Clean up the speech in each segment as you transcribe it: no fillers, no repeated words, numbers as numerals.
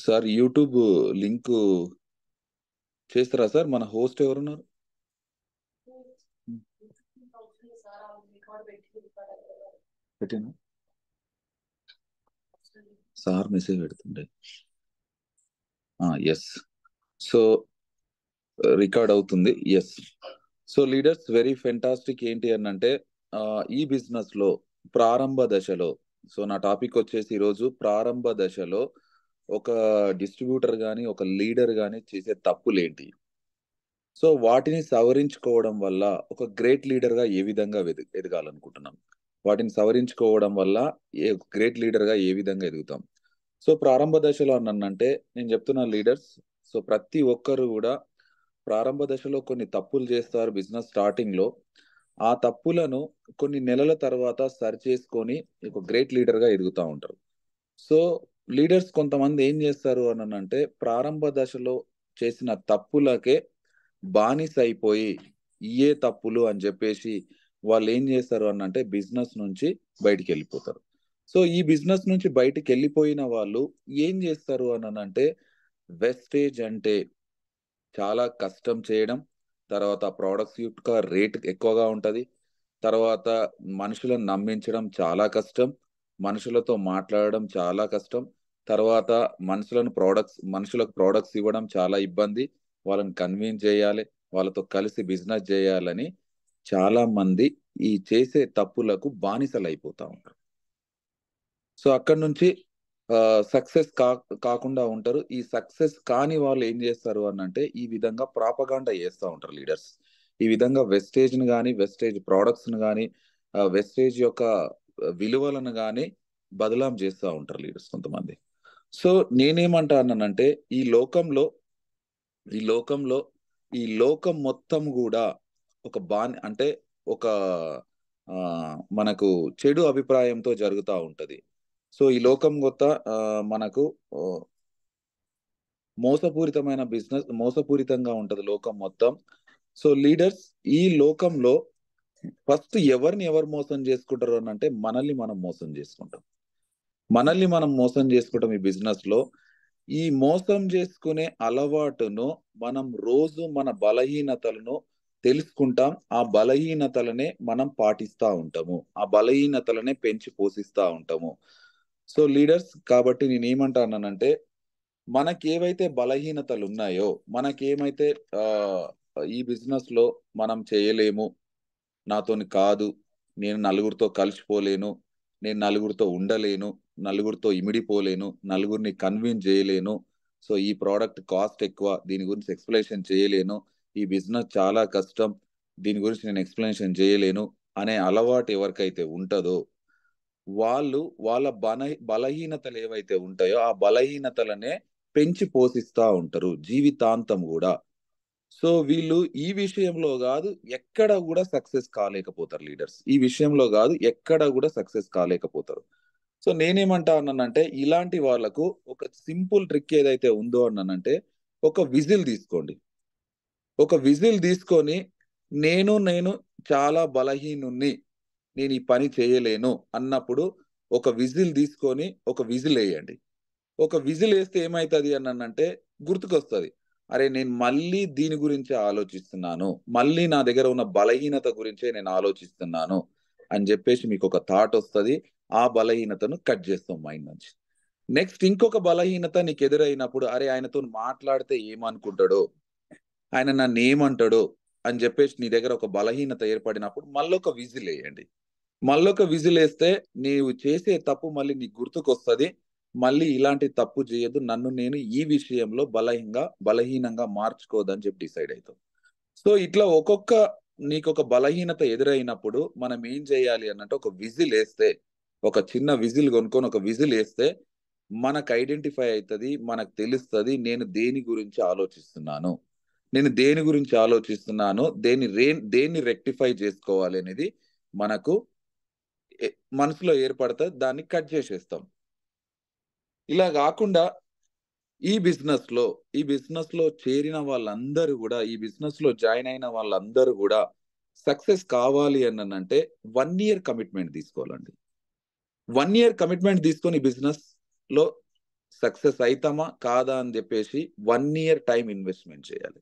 Sir YouTube link చేస్తారా sir? మన host ఎవరున్నారు? పెట్టినా సార్ మెసేజ్ పెడుతుండే. ఎస్. సో రికార్డ్ అవుతుంది. Yes. So leaders very fantastic. ఏంటి అని అంటే ఈ బిజినెస్ లో ప్రారంభ దశలో, సో నా టాపిక్ వచ్చేసి ఈరోజు ప్రారంభ దశలో ఒక డిస్ట్రిబ్యూటర్ గాని ఒక లీడర్ గాని చేసే తప్పులేంటి, సో వాటిని సవరించుకోవడం వల్ల ఒక గ్రేట్ లీడర్ గా ఏ విధంగా ఎదగాలనుకుంటున్నాం, వాటిని సవరించుకోవడం వల్ల గ్రేట్ లీడర్ గా ఏ విధంగా ఎదుగుతాం. సో ప్రారంభ దశలో అన్నంటే నేను చెప్తున్నా లీడర్స్, సో ప్రతి ఒక్కరు కూడా ప్రారంభ దశలో కొన్ని తప్పులు చేస్తారు బిజినెస్ స్టార్టింగ్ లో. ఆ తప్పులను కొన్ని నెలల తర్వాత సరి చేసుకొని ఒక గ్రేట్ లీడర్ గా ఎదుగుతూ ఉంటారు. సో లీడర్స్ కొంతమంది ఏం చేస్తారు అని అంటే ప్రారంభ దశలో చేసిన తప్పులకే బానిస అయిపోయి ఇయే తప్పులు అని చెప్పేసి వాళ్ళు ఏం చేస్తారు అని అంటే బిజినెస్ నుంచి బయటికి వెళ్ళిపోతారు. సో ఈ బిజినెస్ నుంచి బయటికి వెళ్ళిపోయిన వాళ్ళు ఏం చేస్తారు అని అంటే వెస్టేజ్ అంటే చాలా కష్టం చేయడం, తర్వాత ప్రోడక్ట్స్ యొక్క రేట్ ఎక్కువగా ఉంటుంది, తర్వాత మనుషులను నమ్మించడం చాలా కష్టం, మనుషులతో మాట్లాడడం చాలా కష్టం, తర్వాత మనుషులకు ప్రోడక్ట్స్ ఇవ్వడం చాలా ఇబ్బంది, వాళ్ళని కన్విన్స్ చేయాలి, వాళ్ళతో కలిసి బిజినెస్ చేయాలని చాలా మంది ఈ చేసే తప్పులకు బానిసలు అయిపోతా ఉంటారు. సో అక్కడ నుంచి సక్సెస్ కాకుండా ఉంటారు. ఈ సక్సెస్ కాని వాళ్ళు ఏం చేస్తారు అని అంటే ఈ విధంగా ప్రాపగాండా చేస్తూ ఉంటారు లీడర్స్. ఈ విధంగా వెస్టేజ్ ని కానీ వెస్టేజ్ ప్రోడక్ట్స్ ని కానీ వెస్టేజ్ యొక్క విలువలను కానీ బదలాం చేస్తూ ఉంటారు లీడర్స్ కొంతమంది. సో నేనేమంటానంటే ఈ లోకంలో ఈ లోకం మొత్తం కూడా ఒక అంటే ఒక ఆ, మనకు చెడు అభిప్రాయంతో జరుగుతూ ఉంటది. సో ఈ లోకం కొత్త మనకు ఆ, మోసపూరితంగా ఉంటది లోకం మొత్తం. సో లీడర్స్, ఈ లోకంలో ఫస్ట్ ఎవరు మోసం చేసుకుంటారు అని అంటే మనల్ని మనం మోసం చేసుకుంటాం. మనం మోసం చేసుకుంటాం ఈ బిజినెస్ లో. ఈ మోసం చేసుకునే అలవాటును మనం రోజు మన బలహీనతలను తెలుసుకుంటాం, ఆ బలహీనతలనే మనం పాటిస్తా ఉంటాము, ఆ బలహీనతలనే పెంచి పోషిస్తా ఉంటాము. సో లీడర్స్, కాబట్టి నేను ఏమంటానంటే మనకేవైతే బలహీనతలు ఉన్నాయో, మనకేమైతే ఆ ఈ బిజినెస్ లో మనం చేయలేము, నాతోని కాదు, నేను నలుగురితో కలిసిపోలేను, నేను నలుగురితో ఉండలేను, నలుగురితో ఇమిడిపోలేను, నలుగురిని కన్విన్స్ చేయలేను, సో ఈ ప్రోడక్ట్ కాస్ట్ ఎక్కువ, దీని గురించి ఎక్స్ప్లెనేషన్ చేయలేను, ఈ బిజినెస్ చాలా కష్టం, దీని గురించి నేను ఎక్స్ప్లెనేషన్ చేయలేను అనే అలవాటు ఎవరికైతే ఉంటుందో వాళ్ళు వాళ్ళ బలహీనతలు ఏవైతే ఉంటాయో ఆ బలహీనతలనే పెంచి పోషిస్తా ఉంటారు జీవితాంతం కూడా. సో వీళ్ళు ఈ విషయంలో కాదు ఎక్కడ కూడా సక్సెస్ కాలేకపోతారు లీడర్స్, ఈ విషయంలో కాదు ఎక్కడ కూడా సక్సెస్ కాలేకపోతారు. సో నేనేమంటా అన్నానంటే ఇలాంటి వాళ్ళకు ఒక సింపుల్ ట్రిక్ ఏదైతే ఉందో అన్నానంటే ఒక విజిల్ తీసుకోండి. ఒక విజిల్ తీసుకొని నేను చాలా బలహీనుణ్ణి, నేను ఈ పని చేయలేను అన్నప్పుడు ఒక విజిల్ తీసుకొని ఒక విజిల్ వేయండి. ఒక విజిల్ వేస్తే ఏమవుతుంది అనంటే గుర్తుకొస్తుంది, అరే నేను మళ్ళీ దీని గురించే ఆలోచిస్తున్నాను, మళ్ళీ నా దగ్గర ఉన్న బలహీనత గురించే నేను ఆలోచిస్తున్నాను అని చెప్పేసి మీకు ఒక థాట్ వస్తుంది. ఆ బలహీనతను కట్ చేస్తాం మైండ్ నుంచి. నెక్స్ట్ ఇంకొక బలహీనత నీకు ఎదురైనప్పుడు, అరే ఆయనతో మాట్లాడితే ఏమనుకుంటాడో, ఆయన నన్ను ఏమంటాడో అని చెప్పేసి నీ దగ్గర ఒక బలహీనత ఏర్పడినప్పుడు మళ్ళొక విజిల్ వేయండి. మళ్ళొక విజిల్ వేస్తే నీవు చేసే తప్పు మళ్ళీ నీకు గుర్తుకొస్తుంది, మళ్ళీ ఇలాంటి తప్పు చేయొద్దు, నన్ను నేను ఈ విషయంలో బలహీనంగా మార్చుకోదని చెప్పి డిసైడ్ అవుతాం. సో ఇట్లా నీకు ఒక బలహీనత ఎదురైనప్పుడు మనం ఏం చేయాలి అన్నట్టు ఒక విజిల్ వేస్తే, ఒక చిన్న విజిల్ కొనుక్కొని ఒక విజిల్ వేస్తే మనకు ఐడెంటిఫై అవుతుంది, మనకు తెలుస్తుంది నేను దేని గురించి ఆలోచిస్తున్నాను, దేన్ని రెక్టిఫై చేసుకోవాలి అనేది మనకు మనసులో ఏర్పడుతుంది, దాన్ని కట్ చేసేస్తాం. ఇలా కాకుండా ఈ బిజినెస్ లో చేరిన వాళ్ళందరూ కూడా, ఈ బిజినెస్ లో జాయిన్ అయిన వాళ్ళందరూ కూడా సక్సెస్ కావాలి అని అంటే 1 year కమిట్మెంట్ తీసుకోవాలండి. 1 year కమిట్మెంట్ తీసుకొని బిజినెస్ లో సక్సెస్ అవుతామా కాదా అని చెప్పేసి 1 ఇయర్ టైం ఇన్వెస్ట్మెంట్ చేయాలి.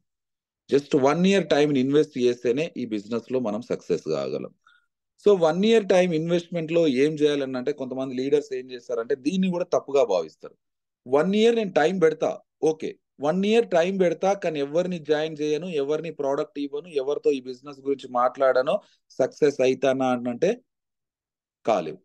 జస్ట్ 1 ఇయర్ టైం ఇన్వెస్ట్ చేస్తేనే ఈ బిజినెస్ లో మనం సక్సెస్ కాగలం. సో 1 ఇయర్ టైం ఇన్వెస్ట్మెంట్ లో ఏం చేయాలని అంటే, కొంతమంది లీడర్స్ ఏం చేస్తారంటే దీన్ని కూడా తప్పుగా భావిస్తారు. 1 ఇయర్ నేను టైం పెడతా, ఓకే. 1 ఇయర్ టైం పెడతా, కానీ ఎవరిని జాయిన్ చేయను, ఎవరిని ప్రోడక్ట్ ఇవ్వను, ఎవరితో ఈ బిజినెస్ గురించి మాట్లాడను, సక్సెస్ అవుతానా అంటే కాలేవు.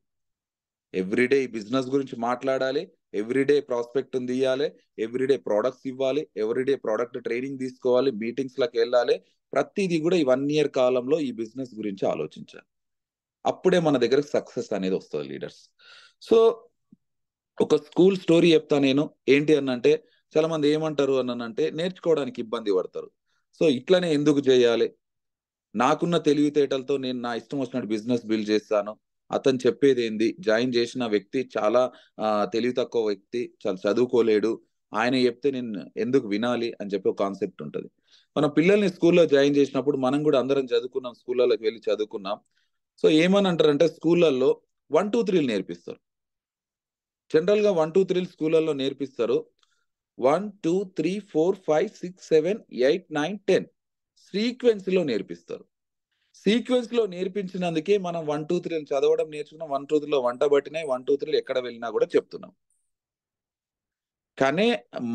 ఎవ్రీడే ఈ బిజినెస్ గురించి మాట్లాడాలి, ఎవ్రీడే ప్రాస్పెక్ట్ తీయాలి, ఎవ్రీడే ప్రోడక్ట్స్ ఇవ్వాలి, ఎవ్రీడే ప్రోడక్ట్ ట్రైనింగ్ తీసుకోవాలి, మీటింగ్స్ లకు వెళ్ళాలి. ప్రతిదీ కూడా ఈ 1 ఇయర్ కాలంలో ఈ బిజినెస్ గురించి ఆలోచించాలి. అప్పుడే మన దగ్గర సక్సెస్ అనేది వస్తుంది లీడర్స్. సో ఒక స్కూల్ స్టోరీ చెప్తా నేను. ఏంటి అనంటే, చాలా మంది ఏమంటారు అనంటే నేర్చుకోవడానికి ఇబ్బంది పడతారు. సో ఇట్లనే ఎందుకు చేయాలి, నాకున్న తెలివితేటలతో నేను నా ఇష్టం వచ్చినట్టు బిజినెస్ బిల్డ్ చేస్తాను, అతను చెప్పేది ఏంది, జాయిన్ చేసిన వ్యక్తి చాలా తెలివి తక్కువ వ్యక్తి, చాలా చదువుకోలేడు, ఆయన చెప్తే నేను ఎందుకు వినాలి అని చెప్పి ఒక కాన్సెప్ట్ ఉంటుంది. మన పిల్లల్ని స్కూల్లో జాయిన్ చేసినప్పుడు మనం కూడా అందరం చదువుకున్నాం, స్కూళ్ళకి వెళ్ళి చదువుకున్నాం. సో ఏమని అంటారంటే స్కూళ్ళల్లో 1 2 3 నేర్పిస్తారు. జనరల్ గా 1 2 3 స్కూళ్ళల్లో నేర్పిస్తారు. 1 2 3 4 5 6 7 8 9 10 సీక్వెన్స్ లో నేర్పిస్తారు. సీక్వెన్స్ లో నేర్పించినందుకే మనం 1 2 3 చదవడం నేర్చుకున్నాం, 1 2 3 వంట పట్టినాయి, 1 2 3 ఎక్కడ వెళ్ళినా కూడా చెప్తున్నాం. కానీ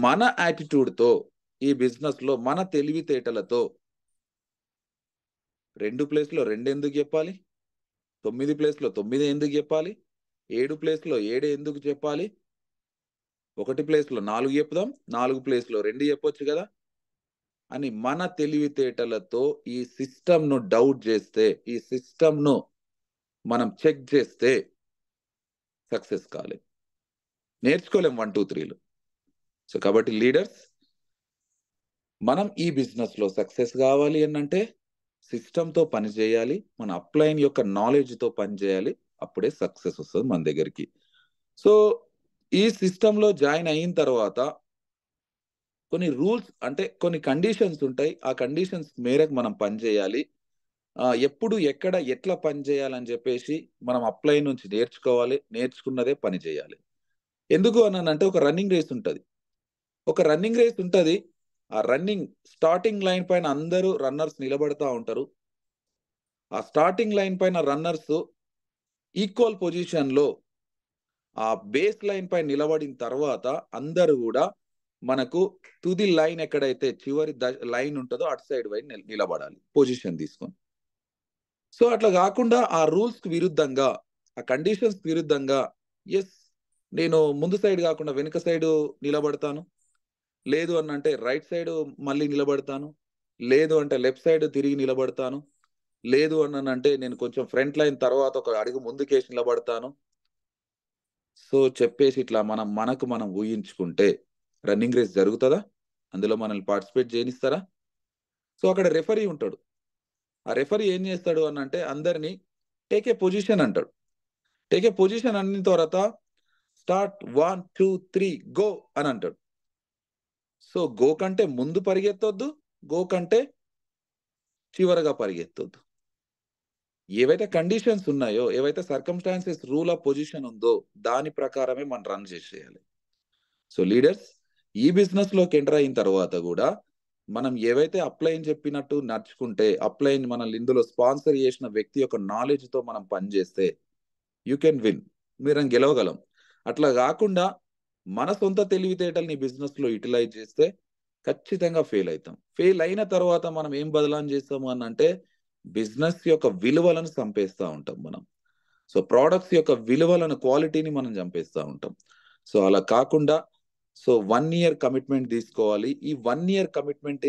మన యాటిట్యూడ్ తో ఈ బిజినెస్ లో మన తెలివితేటలతో 2 ప్లేస్ లో 2 ఎందుకు చెప్పాలి, 9 ప్లేస్ లో 9 ఎందుకు చెప్పాలి, 7 ప్లేస్ లో 7 ఎందుకు చెప్పాలి, 1 ప్లేస్ లో 4 చెప్దాం, 4 ప్లేస్ లో 2 చెప్పొచ్చు కదా అని మన తెలివితేటలతో ఈ సిస్టమ్ ను డౌట్ చేస్తే, ఈ సిస్టమ్ ను మనం చెక్ చేస్తే సక్సెస్ కాలేదు, నేర్చుకోలేం 1 2 3లు. సో కాబట్టి లీడర్స్, మనం ఈ బిజినెస్ లో సక్సెస్ కావాలి అనంటే సిస్టమ్ తో పని చేయాలి, మన అప్లైన్ యొక్క నాలెడ్జ్ తో పని చేయాలి, అప్పుడే సక్సెస్ వస్తుంది మన దగ్గరికి. సో ఈ సిస్టమ్ లో జాయిన్ అయిన తర్వాత కొన్ని రూల్స్ అంటే కొన్ని కండిషన్స్ ఉంటాయి, ఆ కండిషన్స్ మేరకు మనం పని చేయాలి. ఎప్పుడు ఎక్కడ ఎట్లా పని చేయాలని చెప్పేసి మనం అప్లై నుంచి నేర్చుకోవాలి, నేర్చుకున్నదే పని చేయాలి. ఎందుకు అనంటే ఒక రన్నింగ్ రేస్ ఉంటది, ఒక రన్నింగ్ రేస్ ఉంటది. ఆ రన్నింగ్ స్టార్టింగ్ లైన్ పైన అందరూ రన్నర్స్ నిలబడతా ఉంటారు. ఆ స్టార్టింగ్ లైన్ పైన రన్నర్స్ ఈక్వల్ పొజిషన్ లో ఆ బేస్ లైన్ పై నిలబడిన తర్వాత అందరూ కూడా మనకు తుది లైన్ ఎక్కడైతే చివరి లైన్ ఉంటుందో అటు సైడ్ పై నిలబడాలి పొజిషన్ తీసుకొని. సో అట్లా కాకుండా ఆ రూల్స్ కి విరుద్ధంగా, ఆ కండిషన్స్ విరుద్ధంగా, ఎస్ నేను ముందు సైడ్ కాకుండా వెనుక సైడ్ నిలబడతాను, లేదు అనంటే రైట్ సైడ్ మళ్ళీ నిలబడతాను, లేదు అంటే లెఫ్ట్ సైడ్ తిరిగి నిలబడతాను, లేదు అనంటే నేను కొంచెం ఫ్రంట్ లైన్ తర్వాత ఒక అడుగు ముందుకేసి నిలబడతాను. సో చెప్పేసి ఇట్లా మనం ఊహించుకుంటే రన్నింగ్ రేస్ జరుగుతుందా, అందులో మనల్ని పార్టిసిపేట్ చేయనిస్తారా? సో అక్కడ రెఫరీ ఉంటాడు. ఆ రెఫరీ ఏం చేస్తాడు అనంటే అందరినీ టేక్ ఏ పొజిషన్ అంటాడు. టేక్ ఏ పొజిషన్ అన్న తర్వాత స్టార్ట్ 1 2 3 గో అని అంటాడు. సో గో కంటే ముందు పరిగెత్తొద్దు, గో కంటే చివరగా పరిగెత్తొద్దు. ఏవైతే కండిషన్స్ ఉన్నాయో, ఏవైతే సర్కమ్స్టాన్సెస్ రూల్ ఆఫ్ పొజిషన్ ఉందో దాని ప్రకారమే మనం రన్ చేసేయాలి. సో లీడర్స్, ఈ బిజినెస్ లోకి ఎంటర్ అయిన తర్వాత కూడా మనం ఏవైతే అప్లైన్ చెప్పినట్టు నడుచుకుంటే, అప్లైన్ మనల్ని ఇందులో స్పాన్సర్ చేసిన వ్యక్తి యొక్క నాలెడ్జ్ తో మనం పనిచేస్తే యూ కెన్ విన్, మీరు గెలవగలం. అట్లా కాకుండా మన సొంత తెలివితేటల్ని బిజినెస్ లో యూటిలైజ్ చేస్తే ఖచ్చితంగా ఫెయిల్ అవుతాం. ఫెయిల్ అయిన తర్వాత మనం ఏం బదలాం చేస్తాము అని అంటే బిజినెస్ యొక్క విలువలను చంపేస్తూ ఉంటాం మనం. సో ప్రోడక్ట్స్ యొక్క విలువలను, క్వాలిటీని మనం చంపేస్తూ ఉంటాం. సో అలా కాకుండా సో 1 ఇయర్ కమిట్మెంట్ తీసుకోవాలి. ఈ 1 ఇయర్ కమిట్మెంట్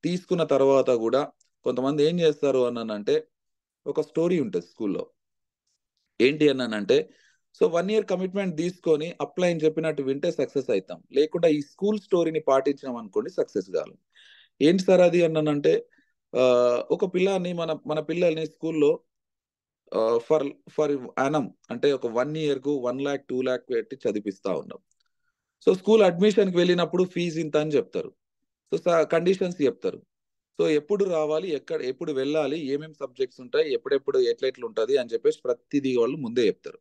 తీసుకున్న తర్వాత కూడా కొంతమంది ఏం చేస్తారు అనంటే, ఒక స్టోరీ ఉంటుంది స్కూల్లో. ఏంటి అన్నానంటే, సో 1 ఇయర్ కమిట్మెంట్ తీసుకొని అప్లైన్ చెప్పినట్టు వింటే సక్సెస్ అవుతాం, లేకుండా ఈ స్కూల్ స్టోరీని పాటించినాం అనుకోండి సక్సెస్ కాదు. ఏంటి సార్ అది అన్నానంటే, ఒక పిల్లని మన మన పిల్లల్ని స్కూల్లో ఫర్ ఫర్ యానం అంటే ఒక 1 ఇయర్ కు 1 lakh 2 lakh పెట్టి చదివిస్తా ఉన్నాం. సో స్కూల్ అడ్మిషన్ కి వెళ్ళినప్పుడు ఫీజు ఇంత అని చెప్తారు. సో కండిషన్స్ చెప్తారు. సో ఎప్పుడు రావాలి, ఎప్పుడు వెళ్ళాలి, ఏమేమి సబ్జెక్ట్స్ ఉంటాయి, ఎప్పుడెప్పుడు ఎట్లెట్లు ఉంటది అని చెప్పేసి ప్రతిదీ వాళ్ళు ముందే చెప్తారు.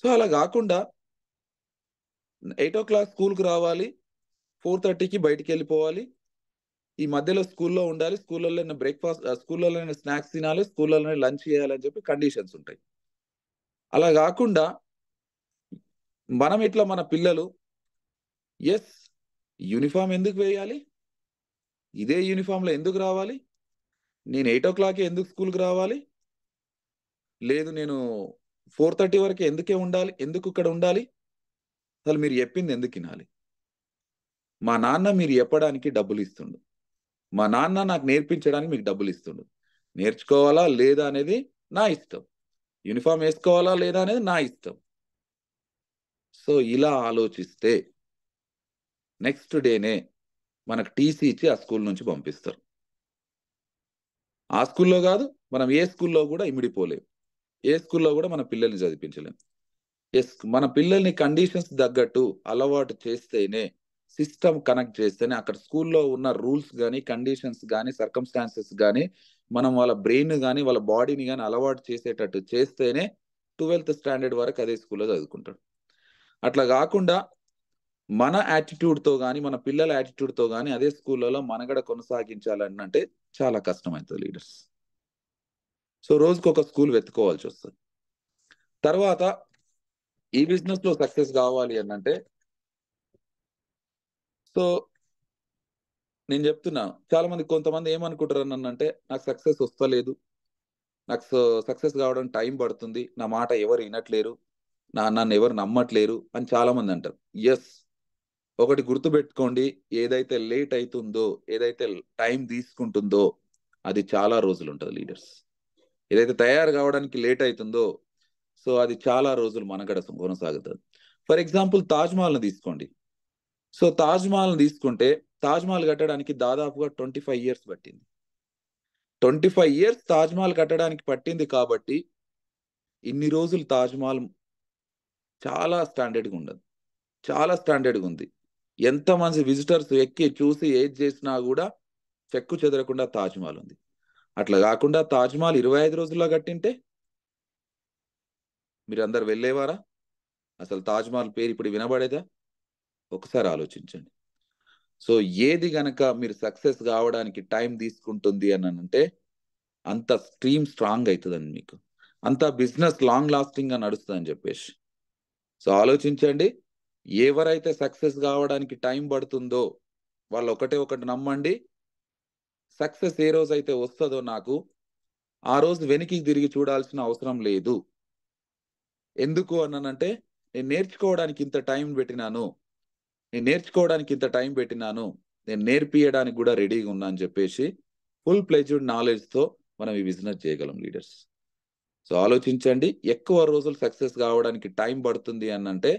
సో అలా కాకుండా 8 o'clock స్కూల్కి రావాలి, 4:30కి బయటికి వెళ్ళిపోవాలి. ఈ మధ్యలో స్కూల్లో ఉండాలి, స్కూళ్ళలోనే బ్రేక్ఫాస్ట్, స్కూళ్ళలోనే స్నాక్స్ తినాలి, స్కూళ్ళలోనే లంచ్ చేయాలని చెప్పి కండిషన్స్ ఉంటాయి. అలా కాకుండా మనం ఇట్లా మన పిల్లలు ఎస్ యూనిఫామ్ ఎందుకు వేయాలి, ఇదే యూనిఫామ్లో ఎందుకు రావాలి, నేను 8 o'clock ఎందుకు స్కూల్కి రావాలి, లేదు నేను 4:30 వరకు ఎందుకు ఇక్కడ ఉండాలి, అసలు మీరు చెప్పింది ఎందుకు వినాలి. మా నాన్న మీరు చెప్పడానికి డబ్బులు ఇస్తుండు, మా నాన్న నాకు నేర్పించడానికి మీకు డబ్బులు ఇస్తుండు. నేర్చుకోవాలా లేదా అనేది నా ఇష్టం, యూనిఫామ్ వేసుకోవాలా లేదా అనేది నా ఇష్టం. సో ఇలా ఆలోచిస్తే నెక్స్ట్ డేనే మనకు టీసీ ఇచ్చి ఆ స్కూల్ నుంచి పంపిస్తారు. ఆ స్కూల్లో కాదు, మనం ఏ స్కూల్లో కూడా ఇమిడిపోలేం, ఏ స్కూల్లో కూడా మన పిల్లల్ని చదివించలేం. ఎస్, మన పిల్లల్ని కండిషన్స్ తగ్గట్టు అలవాటు చేస్తేనే, సిస్టమ్ కనెక్ట్ చేస్తేనే, అక్కడ స్కూల్లో ఉన్న రూల్స్ కానీ, కండిషన్స్ కానీ, సర్కమ్స్టాన్సెస్ కానీ, మనం వాళ్ళ బ్రెయిన్ కానీ వాళ్ళ బాడీని కానీ అలవాటు చేసేటట్టు చేస్తేనే 12th స్టాండర్డ్ వరకు అదే స్కూల్లో చదువుకుంటాడు. అట్లా కాకుండా మన యాటిట్యూడ్తో కానీ, మన పిల్లల యాటిట్యూడ్తో కానీ అదే స్కూళ్ళలో మనగడ కొనసాగించాలంటే చాలా కష్టమవుతుంది లీడర్స్. సో రోజుకి ఒక స్కూల్ వెతుకోవాల్సి వస్తుంది. తర్వాత ఈ బిజినెస్ లో సక్సెస్ కావాలి అంటే, సో నేను చెప్తున్నా, చాలా మంది కొంతమంది ఏమనుకుంటారు అంటే, నాకు సక్సెస్ వస్తలేదు, నాకు సక్సెస్ కావడానికి టైం పడుతుంది, నా మాట ఎవరు వినట్లేరు, నన్ను ఎవరు నమ్మట్లేరు అని చాలా మంది అంటారు. ఎస్, ఒకటి గుర్తుపెట్టుకోండి, ఏదైతే లేట్ అవుతుందో, ఏదైతే టైం తీసుకుంటుందో అది చాలా రోజులు ఉంటుంది లీడర్స్. ఏదైతే తయారు కావడానికి లేట్ అవుతుందో సో అది చాలా రోజులు మనగడ కొనసాగుతుంది. ఫర్ ఎగ్జాంపుల్ తాజ్మహల్ని తీసుకోండి. సో తాజ్మహల్ని తీసుకుంటే, తాజ్మహల్ కట్టడానికి దాదాపుగా 25 years పట్టింది. 25 years తాజ్మహల్ కట్టడానికి పట్టింది కాబట్టి ఇన్ని రోజులు తాజ్మహల్ చాలా స్టాండర్డ్గా ఉండదు, చాలా స్టాండర్డ్గా ఉంది. ఎంతమంది విజిటర్స్ ఎక్కి చూసి ఏది చేసినా కూడా చెక్కు చెదరకుండా తాజ్మహల్ ఉంది. అట్లా కాకుండా తాజ్మహల్ 25 రోజుల్లో కట్టింటే మీరు అందరు వెళ్ళేవారా? అసలు తాజ్మహల్ పేరు ఇప్పుడు వినబడేదా? ఒకసారి ఆలోచించండి. సో ఏది గనక మీరు సక్సెస్ కావడానికి టైం తీసుకుంటుంది అని అంటే అంత స్ట్రీమ్ స్ట్రాంగ్ అవుతుందండి మీకు, అంత బిజినెస్ లాంగ్ లాస్టింగ్ గా నడుస్తుందని చెప్పేసి. సో ఆలోచించండి, ఎవరైతే సక్సెస్ కావడానికి టైం పడుతుందో వాళ్ళు ఒకటి నమ్మండి, సక్సెస్ ఏ రోజు అయితే వస్తుందో నాకు ఆ రోజు వెనక్కి తిరిగి చూడాల్సిన అవసరం లేదు. ఎందుకు అన్నానంటే, నేను నేర్చుకోవడానికి ఇంత టైం పెట్టినాను, నేను నేర్పియడానికి కూడా రెడీగా ఉన్నా అని చెప్పేసి ఫుల్ ప్లెజ్డ్ నాలెడ్జ్తో మనం ఈ బిజినెస్ చేయగలం లీడర్స్. సో ఆలోచించండి, ఎక్కువ రోజులు సక్సెస్ కావడానికి టైం పడుతుంది అంటే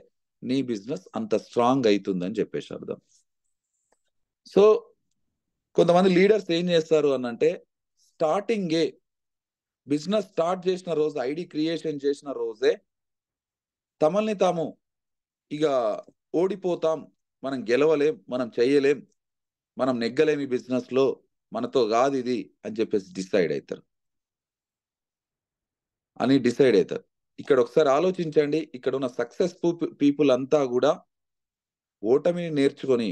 నీ బిజినెస్ అంత స్ట్రాంగ్ అవుతుందని చెప్పేసి అర్థం. సో కొంతమంది లీడర్స్ ఏం చేస్తారు అంటే, స్టార్టింగే బిజినెస్ స్టార్ట్ చేసిన రోజు, ఐడి క్రియేషన్ చేసిన రోజే తమల్ని తాము ఇక ఓడిపోతాం, మనం గెలవలేం, మనం చెయ్యలేం, మనం నెగ్గలేం ఈ బిజినెస్ లో, మనతో కాదు ఇది అని చెప్పేసి డిసైడ్ అవుతారు. ఇక్కడ ఒకసారి ఆలోచించండి, ఇక్కడ ఉన్న సక్సెస్ఫుల్ పీపుల్ అంతా కూడా ఓటమిని నేర్చుకొని,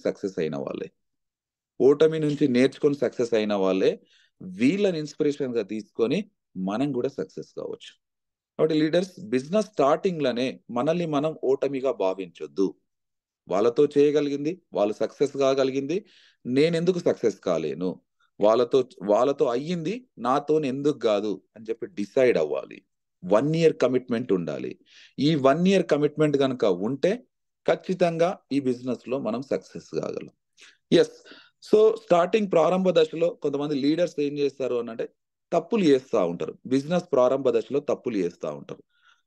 సక్సెస్ అయిన వాళ్ళే, ఓటమి నుంచి నేర్చుకొని సక్సెస్ అయిన వాళ్ళే. వీళ్ళని ఇన్స్పిరేషన్ గా తీసుకొని మనం కూడా సక్సెస్ కావచ్చు. కాబట్టి లీడర్స్, బిజినెస్ స్టార్టింగ్ లోనే మనల్ని మనం ఓటమిగా భావించొద్దు. వాళ్ళతో చేయగలిగింది, వాళ్ళు సక్సెస్ కాగలిగింది, నేను ఎందుకు సక్సెస్ కాలేను, వాళ్ళతో వాళ్ళతో అయ్యింది నాతో ఎందుకు కాదు అని చెప్పి డిసైడ్ అవ్వాలి. 1 year కమిట్మెంట్ ఉండాలి. ఈ 1 year కమిట్మెంట్ కనుక ఉంటే ఖచ్చితంగా ఈ బిజినెస్ లో మనం సక్సెస్ కాగలం. ఎస్, సో స్టార్టింగ్ ప్రారంభ దశలో కొంతమంది లీడర్స్ ఏం చేస్తారు అంటే తప్పులు చేస్తూ ఉంటారు, బిజినెస్ ప్రారంభ దశలో తప్పులు చేస్తూ ఉంటారు.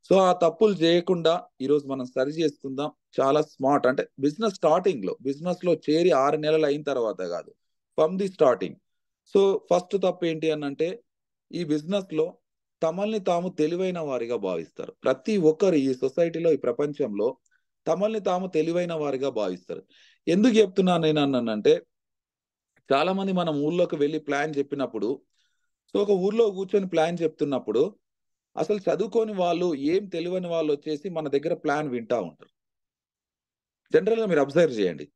సో ఆ తప్పులు చేయకుండా ఈరోజు మనం సరి చేసుకుందాం. చాలా స్మార్ట్ అంటే బిజినెస్ లో చేరి 6 నెలలు అయిన తర్వాత కాదు, from the starting. So first తప్పు ఏంటి అంటే, ఈ బిజినెస్ లో తమల్ని తాము తెలివైన వారిగా భావిస్తారు. ప్రతి ఒక్కరు ఈ సొసైటీలో, ఈ ప్రపంచంలో తమల్ని తాము తెలివైన వారిగా భావిస్తారు. ఎందుకు చెప్తున్నాను నేను అన్నానంటే, చాలా మంది మనం ఊర్లోకి వెళ్ళి ప్లాన్ చెప్పినప్పుడు, సో ఒక ఊర్లో కూర్చొని ప్లాన్ చెప్తున్నప్పుడు అసలు చదువుకోని వాళ్ళు, ఏం తెలియని వాళ్ళు వచ్చేసి మన దగ్గర ప్లాన్ వింటా ఉంటారు. జనరల్‌గా మీరు అబ్జర్వ్ చేయండి.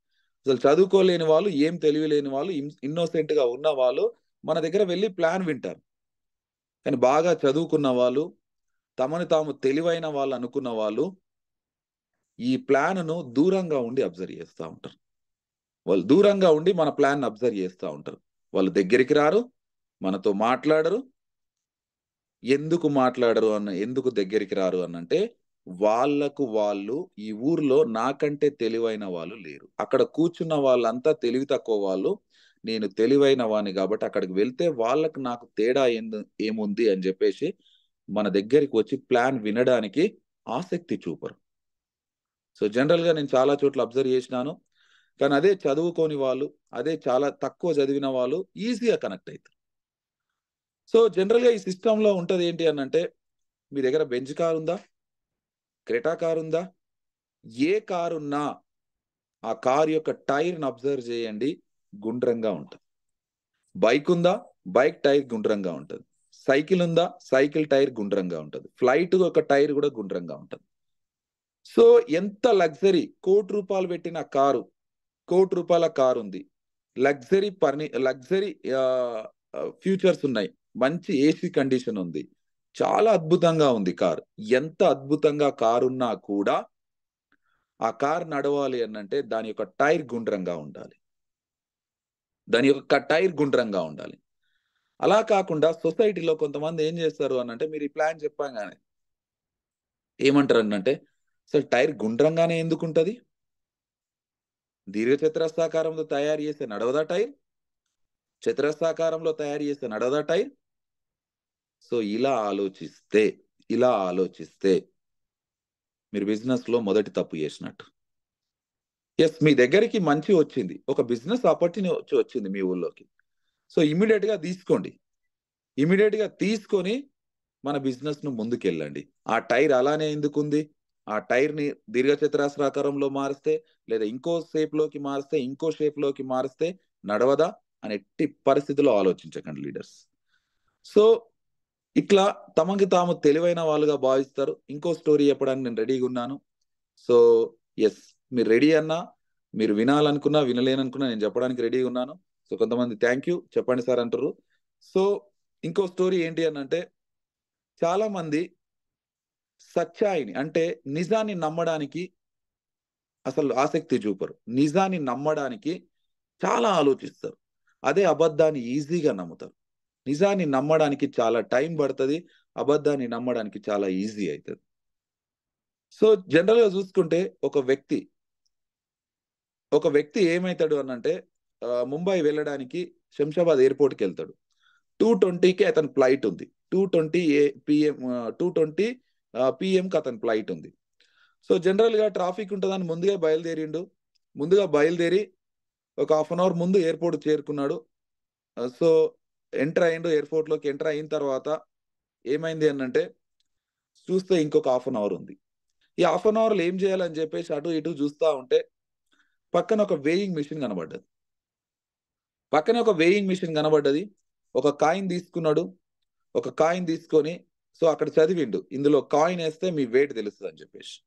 అసలు చదువుకోలేని వాళ్ళు, ఏం తెలివిలేని వాళ్ళు, ఇన్నోసెంట్‌గా ఉన్న వాళ్ళు మన దగ్గర వెళ్లి ప్లాన్ వింటారు. కానీ బాగా చదువుకున్న వాళ్ళు, తమను తాము తెలివైన వాళ్ళు అనుకున్న వాళ్ళు, ఈ ప్లాన్‌ను దూరంగా ఉండి అబ్జర్వ్ చేస్తా ఉంటారు. వాళ్ళు దూరంగా ఉండి మన ప్లాన్‌ని అబ్జర్వ్ చేస్తా ఉంటారు. వాళ్ళు దగ్గరికి రారు, మనతో మాట్లాడరు. ఎందుకు దగ్గరికి రారు అనంటే, వాళ్ళకు వాళ్ళు ఈ ఊర్లో నాకంటే తెలివైన వాళ్ళు లేరు. అక్కడ కూర్చున్న వాళ్ళంతా తెలివి తక్కువ వాళ్ళు. నేను తెలివైన వాడిని గాబట్టి అక్కడికి వెళ్తే వాళ్ళకి నాకు తేడా ఏముంది అని జెప్పేసి మన దగ్గరికి వచ్చి ప్లాన్ వినడానికి ఆసక్తి చూపరు. సో, జనరల్‌గా నేను చాలా చోట్ల అబ్జర్వ్ చేసినాను. కానీ అదే చదువుకోని వాళ్ళు, అదే చాలా తక్కువ చదివిన వాళ్ళు ఈజీగా కనెక్ట్ అయితారు. సో, జనరల్‌గా ఈ సిస్టమ్‌లో ఉంటదేంటి అనంటే, మీ దగ్గర బెంజ్ కారుందా? క్రెటా కారుందా? ఏ కారున్నా, ఆ కారు యొక్క టైర్‌ని అబ్జర్వ్ చేయండి. గుండ్రంగా ఉంటది. బైకుందా? బైక్ టైర్ గుండ్రంగా ఉంటది. సైకిలుందా? సైకిల్ టైర్ గుండ్రంగా ఉంటది. ఫ్లైట్ ఒక టైర్ గూడా గుండ్రంగా ఉంటది. సో, ఎంత లగ్జరీ రూ. 1,00,00,000 పెట్టిన కారు, రూ. 1,00,00,000 కారుంది. లగ్జరీ ఆహ్, ఫ్యూచర్స్ ఉన్నాయి. మంచి ఏసీ కండిషన్ ఉంది. చాలా అద్భుతంగా ఉంది కారు. ఎంత అద్భుతంగా కారున్నా కూడా ఆ కార్ నడవాలి అనంటే దాని యొక్క టైర్ గుండ్రంగా ఉండాలి. దాని యొక్క టైర్ గుండ్రంగా ఉండాలి. అలా కాకుండా సొసైటీలో కొంతమంది ఏం చేస్తారు అనంటే మీరు ఈ ప్లాన్ చెప్పంగానే ఏమంటారనంటే, "అసలు టైర్ గుండ్రంగానే ఎందుకుంటది? దీర్ఘచతురస్రాకారంలో తయారు చేస్తే నడవదా టైర్? చతురస్రాకారంలో తయారు చేస్తే నడవదా టైర్?" సో, ఇలా ఆలోచిస్తే మీరు బిజినెస్‌లో మొదటి తప్పు చేసినట్టు. మీ దగ్గరికి మంచి వచ్చింది. ఒక బిజినెస్ ఆపర్చునిటీ వచ్చింది మీ ఊర్లోకి. సో, ఇమ్మీడియేట్‌గా తీసుకోండి. ఇమ్మీడియేట్‌గా తీసుకొని మన బిజినెస్‌ను ముందుకెళ్ళండి. ఆ టైర్ అలానే ఎందుకుంది? ఆ టైర్‌ని దీర్ఘచతురస్రాకారంలో మారిస్తే, లేదా ఇంకో షేప్‌లోకి మారిస్తే, ఇంకో షేప్‌లోకి మారిస్తే నడవదా? అని ఎట్టి పరిస్థితిలో ఆలోచించకండి లీడర్స్. సో, ఇట్లా తమకి తాము తెలివైన వాళ్ళుగా భావిస్తారు. ఇంకో స్టోరీ చెప్పడానికి నేను రెడీగున్నాను. So, yes. మీరు రెడీ అన్నా, మీరు వినాలనుకున్నా, వినలేననుకున్నా నేను చెప్పడానికి రెడీగున్నాను. సో, కొంతమంది థాంక్ యూ చెప్పండి సార్ అంటుర్రు. సో, ఇంకో స్టోరీ ఏంటి అనంటే, చాలామంది సచ్చాయిని అంటే నిజాన్ని నమ్మడానికి అసలు ఆసక్తి చూపరు. నిజాన్ని నమ్మడానికి చాలా ఆలోచిస్తారు. అదే అబద్ధాన్ని ఈజీగా నమ్ముతారు. నిజాన్ని నమ్మడానికి చాలా టైం పడతది. అబద్ధాన్ని నమ్మడానికి చాలా ఈజీ అయితది. సో, జనరల్‌గా చూసుకుంటే ఒక వ్యక్తి ఏమైతాడు అనంటే ముంబై వెళ్ళడానికి శంషాబాద్ ఎయిర్‌పోర్ట్‌కెళ్తాడు. 2:20కి అతని ఫ్లైట్ ఉంది. 2:20 2:20 పీఎంకి అతని ఫ్లైట్ ఉంది. సో, జనరల్‌గా ట్రాఫిక్ ఉంటదని ముందుగా బయలుదేరిండు. ముందుగా బయలుదేరి ఒక హాఫ్ అన్ అవర్ ముందు ఎయిర్‌పోర్ట్‌కి చేరుకున్నాడు. సో, ఎంటర్ అయిండు. ఎయిర్‌పోర్ట్‌లోకి ఎంటర్ అయిన తర్వాత ఏమైంది అనంటే చూస్తే ఇంకొక హాఫ్ అన్ అవర్ ఉంది. ఈ హాఫ్ అన్ అవర్‌లో ఏం చేయాలని చెప్పేసి అటు ఇటు చూస్తా ఉంటే పక్కన ఒక వేయింగ్ మెషిన్ కనబడ్డది. పక్కనే ఒక వేయింగ్ మెషిన్ కనబడ్డది. ఒక కాయిన్ తీసుకున్నాడు. ఒక కాయిన్ తీసుకొని సో, అక్కడ చదివిండు. ఇందులో కాయిన్ ఎస్తే మీ వెయిట్ తెలుస్తదని చెప్పేసి.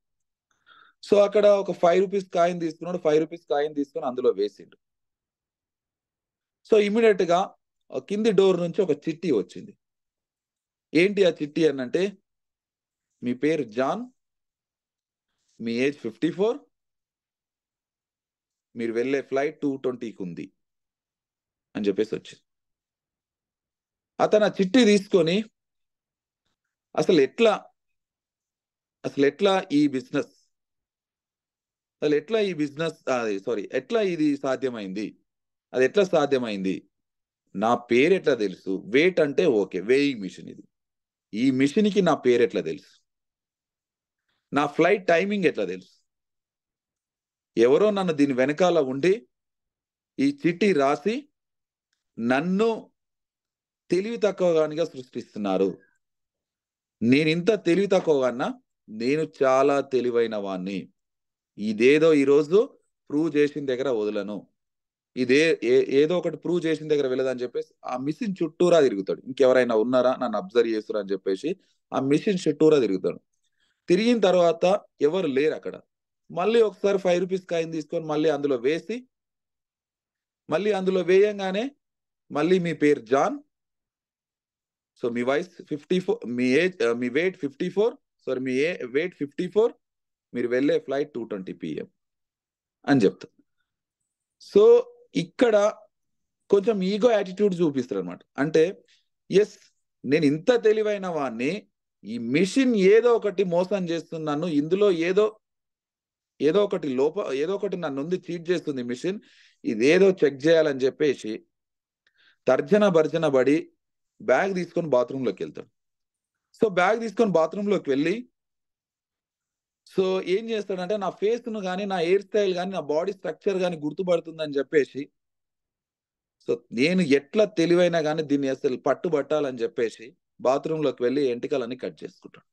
సో, అక్కడ ఒక రూ. 5 కాయిన్ తీసుకున్నాడు. రూ. 5 కాయిన్ తీసుకొని అందులో వేసిండు. సో, ఇమ్మీడియేట్‌గా కింది డోర్ నుంచి ఒక చిట్టి వచ్చింది. ఏంటి ఆ చిట్టి అనంటే, మీ పేరు జాన్, మీ ఏజ్ 54, మీరు వెళ్ళే ఫ్లైట్ 2:20కుంది అని చెప్పేసొచ్చింది. అతను ఆ చిట్టి తీసుకొని అసలెట్లా, అసలెట్లా ఈ బిజినెస్ అసలెట్లా ఈ బిజినెస్ సారీ ఎట్లా ఇది సాధ్యమైంది? అదెట్లా సాధ్యమైంది? నా పేరెట్లా తెలుసు? వెయిట్ అంటే ఓకే. వేయింగ్ మెషిన్ ఇది. ఈ మెషిన్‌కి నా పేరెట్లా తెలుసు? నా ఫ్లైట్ టైమింగ్ ఎట్లా తెలుసు? ఎవరో నన్ను దీని వెనకాల ఉండి, ఈ చిట్టి రాసి, నన్ను తెలివి తక్కువవానిగా సృష్టిస్తున్నారు. నేనింత తెలివి తక్కువవాడినా? నేను చాలా తెలివైన వాడిని. ఇదేదో ఈరోజు ప్రూవ్ చేసిన దగ్గర వదలను. ఇదే ఏదో ఒకటి ప్రూవ్ చేసిన దగ్గర వెళ్ళదని చెప్పేసి ఆ మిషన్ చుట్టూరా తిరుగుతాడు. ఇంకెవరైనా ఉన్నారా నన్ను అబ్జర్వ్ చేస్తురా అని చెప్పేసి ఆ మిషన్ చుట్టూరా తిరుగుతాడు. తిరిగిన తర్వాత ఎవరు లేరు అక్కడ. మళ్ళీ ఒకసారి ₹5 కాయిన్ తీసుకొని మళ్ళీ అందులో వేసి, మళ్ళీ అందులో వేయంగానే మళ్ళీ మీ పేరు జాన్. సో మీ వయసు 54, మీ వెయిట్ 54, సారీ మీ వెయిట్ 54, మీరు వెళ్ళే ఫ్లైట్ 2:20 PM అని చెప్తారు. సో ఇక్కడ కొంచెం ఈగో యాటిట్యూడ్ చూపిస్తారు అనమాట. అంటే ఎస్, నేను ఇంత తెలివైన వాడిని, ఈ మిషన్ ఏదో ఒకటి మోసం చేస్తుంది నన్ను, ఇందులో ఏదో ఏదో ఒకటి నన్ను చీట్ చేస్తుంది మిషన్, ఇదేదో చెక్ చేయాలని చెప్పేసి తర్జన భర్జన పడి బ్యాగ్ తీసుకొని బాత్రూంలోకి వెళ్తాడు. సో బ్యాగ్ తీసుకొని బాత్రూంలోకి వెళ్ళి సో ఏం చేస్తాడంటే నా ఫేస్ ను కానీ, నా హెయిర్ స్టైల్ కానీ, నా బాడీ స్ట్రక్చర్ కానీ గుర్తుపడుతుందని చెప్పేసి, సో నేను ఎట్లా తెలివైనా కానీ దీన్ని అసలు పట్టుబట్టాలని చెప్పేసి బాత్రూంలోకి వెళ్ళి ఎంటికలన్నీ కట్ చేసుకుంటాడు.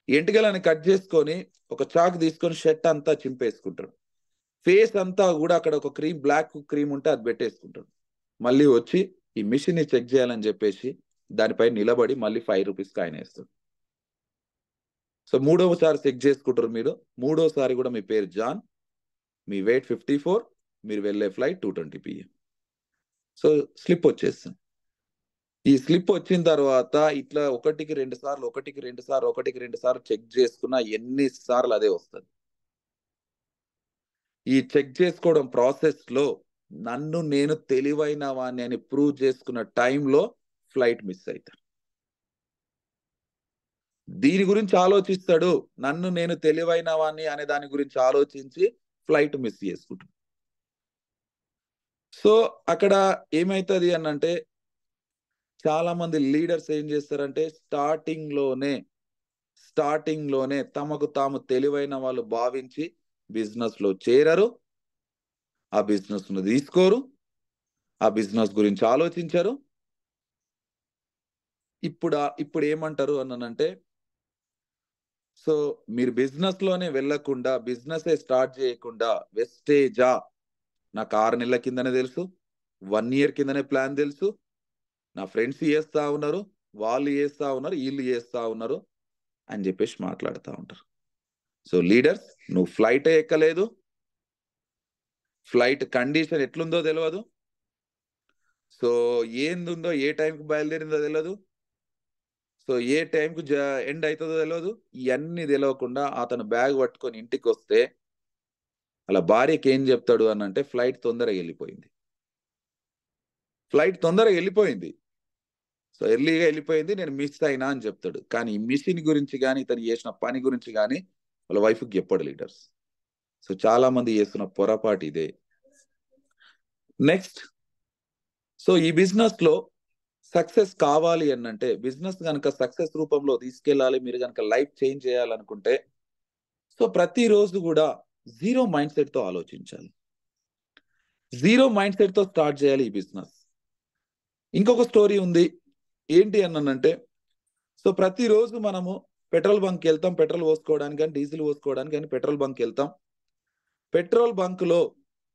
ఎంటికలని కట్ చేసుకొని ఒక చాక్ తీసుకొని షర్ట్ అంతా చింపేసుకుంటాడు. ఫేస్ అంతా కూడా అక్కడ ఒక క్రీమ్, బ్లాక్ క్రీమ్ ఉంటే అది పెట్టేసుకుంటాడు. మళ్ళీ వచ్చి ఈ మిషన్ ని చెక్ చేయాలని చెప్పేసి దానిపై నిలబడి మళ్ళీ ₹5 కాయిన్ వేస్తాడు. సో మూడవసారి చెక్ చేసుకుంటారు మీరు. మూడోసారి కూడా మీ పేరు జాన్, మీ వెయిట్ 54, మీరు వెళ్ళే ఫ్లైట్ 2:20 PM. సో స్లిప్ వచ్చేస్తుంది. ఈ స్లిప్ వచ్చిన తర్వాత ఇట్లా ఒకటికి రెండు సార్లు చెక్ చేసుకున్నా ఎన్ని సార్లు అదే వస్తుంది. ఈ చెక్ చేసుకోవడం ప్రాసెస్ లో నన్ను నేను తెలివైన వాణ్ణి అని ప్రూవ్ చేసుకున్న టైంలో ఫ్లైట్ మిస్ అవుతాడు. దీని గురించి ఆలోచిస్తాడు, నన్ను నేను తెలివైన వాణ్ణి అనే దాని గురించి ఆలోచించి ఫ్లైట్ మిస్ చేసుకుంటాడు. సో అక్కడ ఏమైతుంది అని అంటే, చాలా మంది లీడర్స్ ఏం చేస్తారంటే స్టార్టింగ్ లోనే తమకు తాము తెలివైన వాళ్ళు భావించి బిజినెస్ లో చేరరు, ఆ బిజినెస్ ను తీసుకోరు, ఆ బిజినెస్ గురించి ఆలోచించరు. ఇప్పుడు ఏమంటారు అనంటే, సో మీరు బిజినెస్ లోనే వెళ్లకుండా, బిజినెస్ స్టార్ట్ చేయకుండా వెస్టేజా, నాకు 6 నెలల కిందనే తెలుసు, 1 year కిందనే ప్లాన్ తెలుసు, నా ఫ్రెండ్స్ చేస్తా ఉన్నారు, వాళ్ళు చేస్తా ఉన్నారు, వీళ్ళు చేస్తా ఉన్నారు అని చెప్పేసి మాట్లాడుతూ ఉంటారు. సో లీడర్స్, నువ్వు ఫ్లైట్ ఎక్కలేదు, ఫ్లైట్ కండిషన్ ఎట్లుందో తెలియదు, సో ఏందుందో ఏ టైంకి బయలుదేరిందో తెలియదు, సో ఏ టైంకు ఎండ్ అవుతుందో తెలియదు. ఇవన్నీ తెలియకుండా అతను బ్యాగ్ పట్టుకొని ఇంటికి వస్తే అలా భార్యకి ఏం చెప్తాడు అని అంటే, ఫ్లైట్ తొందరగా వెళ్ళిపోయింది, సో ఎర్లీగా వెళ్ళిపోయింది, నేను మిస్ అయినా అని చెప్తాడు. కానీ ఈ మిషన్ గురించి కానీ, ఇతను చేసిన పని గురించి కానీ వాళ్ళ వైఫ్కి చెప్పాడు లీడర్స్. సో చాలా మంది చేస్తున్న పొరపాటు ఇదే. నెక్స్ట్, సో ఈ బిజినెస్ లో సక్సెస్ కావాలి అనంటే, బిజినెస్ కనుక సక్సెస్ రూపంలో తీసుకెళ్ళాలి, మీరు కనుక లైఫ్ చేంజ్ చేయాలనుకుంటే, సో ప్రతిరోజు కూడా జీరో మైండ్ సెట్ తో ఆలోచించాలి, జీరో మైండ్ సెట్ తో స్టార్ట్ చేయాలి ఈ బిజినెస్. ఇంకొక స్టోరీ ఉంది. ఏంటి అనంటే, సో ప్రతిరోజు మనము పెట్రోల్ బంక్ వెళ్తాం, పెట్రోల్ పోసుకోవడానికి కానీ, డీజిల్ పోసుకోవడానికి కానీ పెట్రోల్ బంక్ వెళ్తాం. పెట్రోల్ బంక్ లో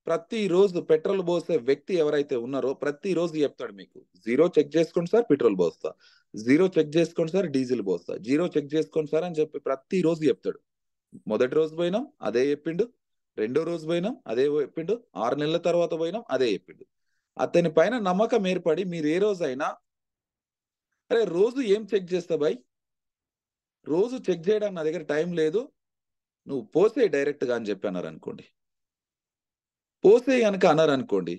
ప్రతిరోజు పెట్రోల్ పోసే వ్యక్తి ఎవరైతే ఉన్నారో ప్రతిరోజు చెప్తాడు, మీకు జీరో చెక్ చేసుకోండి సార్ పెట్రోల్ పోస్తా, జీరో చెక్ చేసుకోండి సార్ డీజిల్ పోస్తా, జీరో చెక్ చేసుకోండి సార్ అని చెప్పి ప్రతిరోజు చెప్తాడు. మొదటి రోజు పోయినాం అదే చెప్పిండు, రెండో రోజు పోయినాం అదే చెప్పిండు, 6 నెలల తర్వాత పోయినాం అదే చెప్పిండు. అతని పైన నమ్మకం ఏర్పడి మీరు ఏ రోజైనా, అరే రోజు ఏం చెక్ చేస్తా బాయ్, రోజు చెక్ చేయడానికి నా దగ్గర టైం లేదు, నువ్వు పోసే డైరెక్ట్ గా అని చెప్పి అన్నారు అనుకోండి, పోసే కనుక అన్నారు అనుకోండి,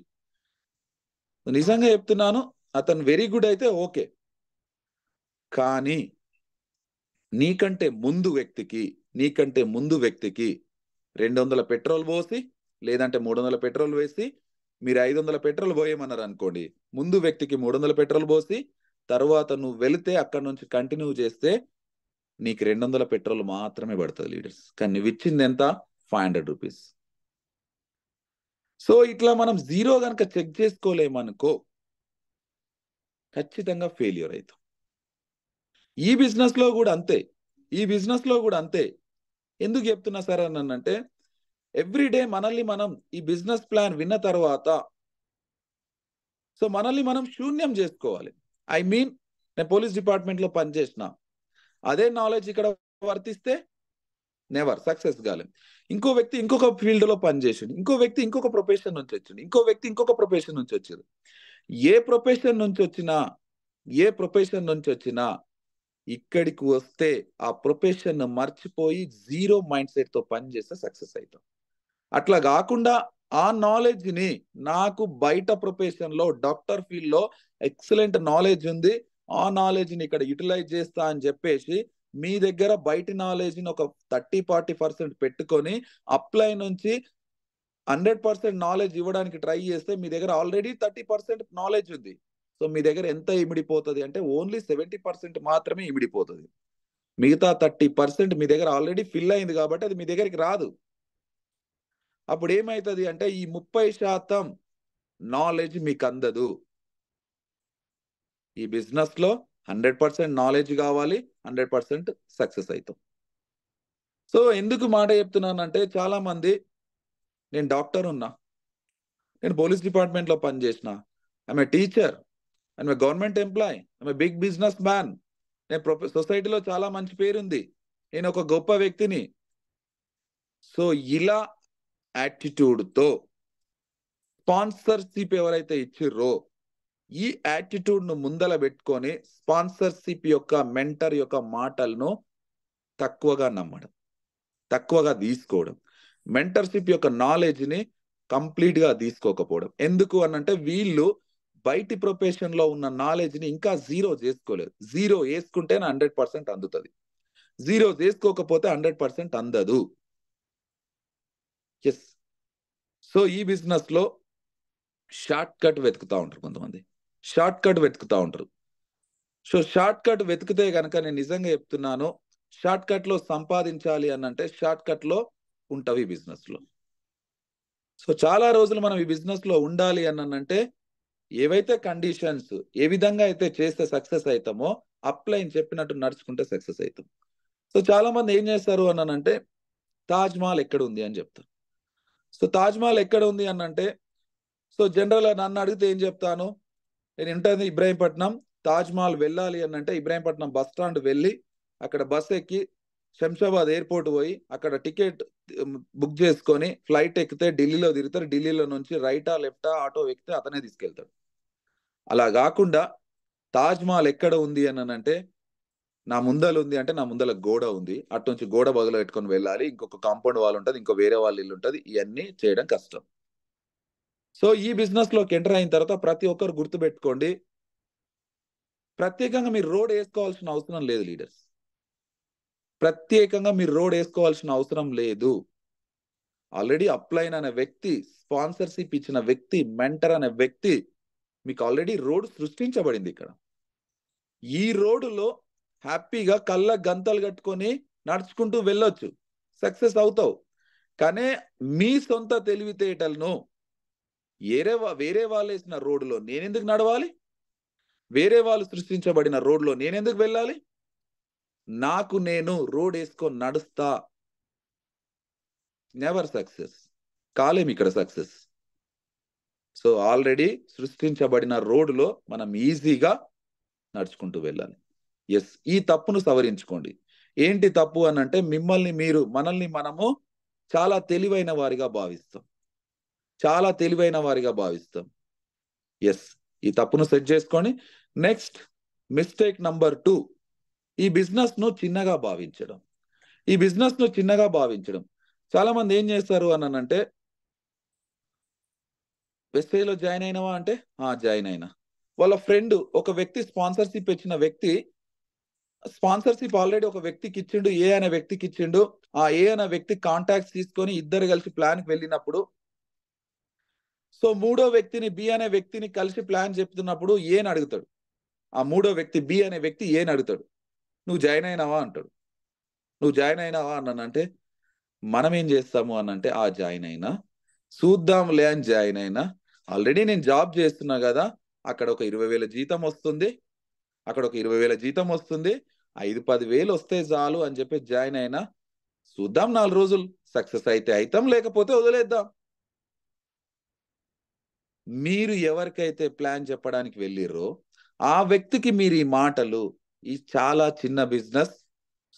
నిజంగా చెప్తున్నాను, అతను వెరీ గుడ్ అయితే ఓకే. కానీ నీకంటే ముందు వ్యక్తికి 200 పెట్రోల్ పోసి, లేదంటే 300 పెట్రోల్ వేసి, మీరు 500 పెట్రోల్ పోయమన్నారు అనుకోండి, ముందు వ్యక్తికి 300 పెట్రోల్ పోసి, తర్వాత నువ్వు వెళితే అక్కడ నుంచి కంటిన్యూ చేస్తే నీకు 200 పెట్రోల్ మాత్రమే పడుతుంది లీడర్స్. కానీ నువ్వు ఇచ్చింది ఎంత? ₹500. సో ఇట్లా మనం జీరో కనుక చెక్ చేసుకోలేమనుకో, ఖచ్చితంగా ఫెయిల్యూర్ అవుతాం. ఈ బిజినెస్ లో కూడా అంతే. ఎందుకు చెప్తున్నా సార్ అని అంటే, ఎవ్రీడే మనల్ని మనం ఈ బిజినెస్ ప్లాన్ విన్న తర్వాత సో మనల్ని మనం శూన్యం చేసుకోవాలి. ఐ మీన్ నేను పోలీస్ డిపార్ట్మెంట్ లో పనిచేసిన అదే నాలెడ్జ్ ఇక్కడ వర్తిస్తే నెవర్ సక్సెస్ కాలేం. ఇంకో వ్యక్తి ఇంకొక ఫీల్డ్ లో పనిచేసిండు, ఇంకో వ్యక్తి ఇంకొక ప్రొఫెషన్ నుంచి వచ్చిండు, ఇంకో వ్యక్తి ఇంకొక ప్రొఫెషన్ నుంచి వచ్చారు. ఏ ప్రొఫెషన్ నుంచి వచ్చినా ఏ ప్రొఫెషన్ నుంచి వచ్చినా ఇక్కడికి వస్తే ఆ ప్రొఫెషన్ మర్చిపోయి జీరో మైండ్ సెట్ తో పనిచేస్తే సక్సెస్ అవుతాం. అట్లా కాకుండా ఆ నాలెడ్జ్ ని నాకు బయట ప్రొఫెషన్ లో డాక్టర్ ఫీల్డ్ లో ఎక్సలెంట్ నాలెడ్జ్ ఉంది, ఆ నాలెడ్జ్ ని ఇక్కడ యూటిలైజ్ చేస్తా అని చెప్పేసి మీ దగ్గర బయటి నాలెడ్జ్ ని ఒక 30-40% పెట్టుకొని అప్లై నుంచి 100% నాలెడ్జ్ ఇవ్వడానికి ట్రై చేస్తే మీ దగ్గర ఆల్రెడీ 30% నాలెడ్జ్ ఉంది. సో మీ దగ్గర ఎంత ఇమిడిపోతుంది అంటే ఓన్లీ 70% మాత్రమే ఇమిడిపోతుంది. మిగతా 30% మీ దగ్గర ఆల్రెడీ ఫిల్ అయింది కాబట్టి అది మీ దగ్గరికి రాదు. అప్పుడు ఏమైతుంది అంటే ఈ 30% నాలెడ్జ్ మీకు అందదు. ఈ బిజినెస్ లో 100% నాలెడ్జ్ కావాలి, 100% సక్సెస్ అవుతాం. సో ఎందుకు మాట చెప్తున్నానంటే చాలా మంది నేను డాక్టర్ ఉన్నా, నేను పోలీస్ డిపార్ట్మెంట్ లో పనిచేసిన, I'm a teacher, I'm a government employee, I'm a big businessman, నేను సొసైటీలో చాలా మంచి పేరుంది, నేను ఒక గొప్ప వ్యక్తిని. సో ఇలా యాటిట్యూడ్ తో స్పాన్సర్షిప్ ఎవరైతే ఇచ్చిర్రో ఈ యాటిట్యూడ్ ను ముందల పెట్టుకొని స్పాన్సర్షిప్ యొక్క మెంటర్ యొక్క మాటలను తక్కువగా నమ్మడం, తక్కువగా తీసుకోవడం, మెంటర్షిప్ యొక్క నాలెడ్జ్ ని కంప్లీట్ గా తీసుకోకపోవడం. ఎందుకు అనంటే వీళ్ళు బయటి ప్రొఫెషన్ లో ఉన్న నాలెడ్జ్ ని ఇంకా జీరో చేసుకోలేదు. జీరో వేసుకుంటేనే 100% అందుతుంది, జీరో చేసుకోకపోతే 100% అందదు. ఎస్. సో ఈ బిజినెస్ లో షార్ట్ కట్ వెతుకుతా ఉంటారు కొంతమంది, షార్ట్ కట్ వెతుకుతా ఉంటారు. సో షార్ట్ కట్ వెతికితే కనుక నేను నిజంగా చెప్తున్నాను, షార్ట్ కట్ లో సంపాదించాలి అనంటే షార్ట్ కట్ లో ఉంటవి బిజినెస్ లో. సో చాలా రోజులు మనం ఈ బిజినెస్ లో ఉండాలి అనంటే ఏవైతే కండిషన్స్ ఏ విధంగా అయితే చేస్తే సక్సెస్ అవుతామో అప్లైన్ చెప్పినట్టు నడుచుకుంటే సక్సెస్ అవుతాం. సో చాలా మంది ఏం చేస్తారు అనంటే తాజ్ మహల్ ఎక్కడ ఉంది అని చెప్తారు. సో తాజ్ మహల్ ఎక్కడ ఉంది అనంటే సో జనరల్ నన్ను అడిగితే ఏం చెప్తాను, నేను ఉంటుంది ఇబ్రాహీంపట్నం, తాజ్ మహల్ వెళ్ళాలి అనంటే ఇబ్రాహీంపట్నం బస్ స్టాండ్ వెళ్ళి అక్కడ బస్ ఎక్కి శంషాబాద్ ఎయిర్పోర్ట్ పోయి అక్కడ టికెట్ బుక్ చేసుకొని ఫ్లైట్ ఎక్కితే ఢిల్లీలో తిరుగుతారు, ఢిల్లీలో నుంచి రైటా లెఫ్టా ఆటో ఎక్కితే అతనే తీసుకెళ్తాడు. అలా కాకుండా తాజ్ మహల్ ఎక్కడ ఉంది అనంటే నా ముందల ఉంది అంటే నా ముందల గోడ ఉంది, అటు నుంచి గోడ బదులు పెట్టుకొని వెళ్ళాలి, ఇంకొక కాంపౌండ్ వాల్ ఉంటుంది, ఇంకో వేరే వాళ్ళ ఇల్లు ఉంటుంది, ఇవన్నీ చేయడం కష్టం. సో ఈ బిజినెస్ లోకి ఎంటర్ అయిన తర్వాత ప్రతి ఒక్కరు గుర్తుపెట్టుకోండి, ప్రత్యేకంగా మీరు రోడ్ వేసుకోవాల్సిన అవసరం లేదు లీడర్స్, ప్రత్యేకంగా మీరు రోడ్ వేసుకోవాల్సిన అవసరం లేదు. ఆల్రెడీ అప్లైన్ అనే వ్యక్తి, స్పాన్సర్షిప్ ఇచ్చిన వ్యక్తి, మెంటర్ అనే వ్యక్తి మీకు ఆల్రెడీ రోడ్ సృష్టించబడింది. ఇక్కడ ఈ రోడ్డులో హ్యాపీగా కళ్ళ గంతలు కట్టుకొని నడుచుకుంటూ వెళ్ళొచ్చు, సక్సెస్ అవుతావు. కానీ మీ సొంత తెలివితేటలను వేరే వాళ్ళు వేసిన రోడ్డులో నేనెందుకు నడవాలి, వేరే వాళ్ళు సృష్టించబడిన రోడ్లో నేనెందుకు వెళ్ళాలి, నాకు నేను రోడ్ వేసుకొని నడుస్తా, నెవర్ సక్సెస్ కాలేం ఇక్కడ సక్సెస్. సో ఆల్రెడీ సృష్టించబడిన రోడ్డులో మనం ఈజీగా నడుచుకుంటూ వెళ్ళాలి. ఎస్, ఈ తప్పును సవరించుకోండి. ఏంటి తప్పు అనంటే మనల్ని మనము చాలా తెలివైన వారిగా భావిస్తాం, చాలా తెలివైన వారిగా భావిస్తాం. ఎస్, ఈ తప్పును సెట్ చేసుకొని నెక్స్ట్ మిస్టేక్ నంబర్ 2, ఈ బిజినెస్ ను చిన్నగా భావించడం. ఈ బిజినెస్ ను చిన్నగా భావించడం చాలా మంది ఏం చేస్తారు అనంటే SI లో జాయిన్ అయినవా అంటే జాయిన్ అయినా, వాళ్ళ ఫ్రెండ్ ఒక వ్యక్తి స్పాన్సర్షిప్ ఇచ్చిన వ్యక్తి స్పాన్సర్షిప్ ఆల్రెడీ ఒక వ్యక్తికి ఇచ్చిండు, ఏ అనే వ్యక్తికి ఇచ్చిండు. ఆ ఏ అనే వ్యక్తి కాంటాక్ట్స్ తీసుకొని ఇద్దరు కలిసి ప్లాన్ కి వెళ్ళినప్పుడు సో మూడో వ్యక్తిని బి అనే వ్యక్తిని కలిసి ప్లాన్ చెప్తున్నప్పుడు ఏని అడుగుతాడు, ఆ మూడో వ్యక్తి బి అనే వ్యక్తి ఏని అడుగుతాడు, నువ్వు జాయిన్ అయినావా అంటాడు. నువ్వు జాయిన్ అయినావా అన్నానంటే మనం ఏం చేస్తాము అనంటే జాయిన్ అయినా, చూద్దాంలే అని జాయిన్ అయినా. ఆల్రెడీ నేను జాబ్ చేస్తున్నా కదా, అక్కడ ఒక 20,000 జీతం వస్తుంది, అక్కడ ఒక 20,000 జీతం వస్తుంది, 5-10 వేలు వస్తే చాలు అని చెప్పి జాయిన్ అయినా. చూద్దాం 4 రోజులు సక్సెస్ అయితే అవుతాం, లేకపోతే వదిలేద్దాం. మీరు ఎవరికైతే ప్లాన్ చెప్పడానికి వెళ్ళిర్రో ఆ వ్యక్తికి మీరు ఈ మాటలు, ఈ చాలా చిన్న బిజినెస్,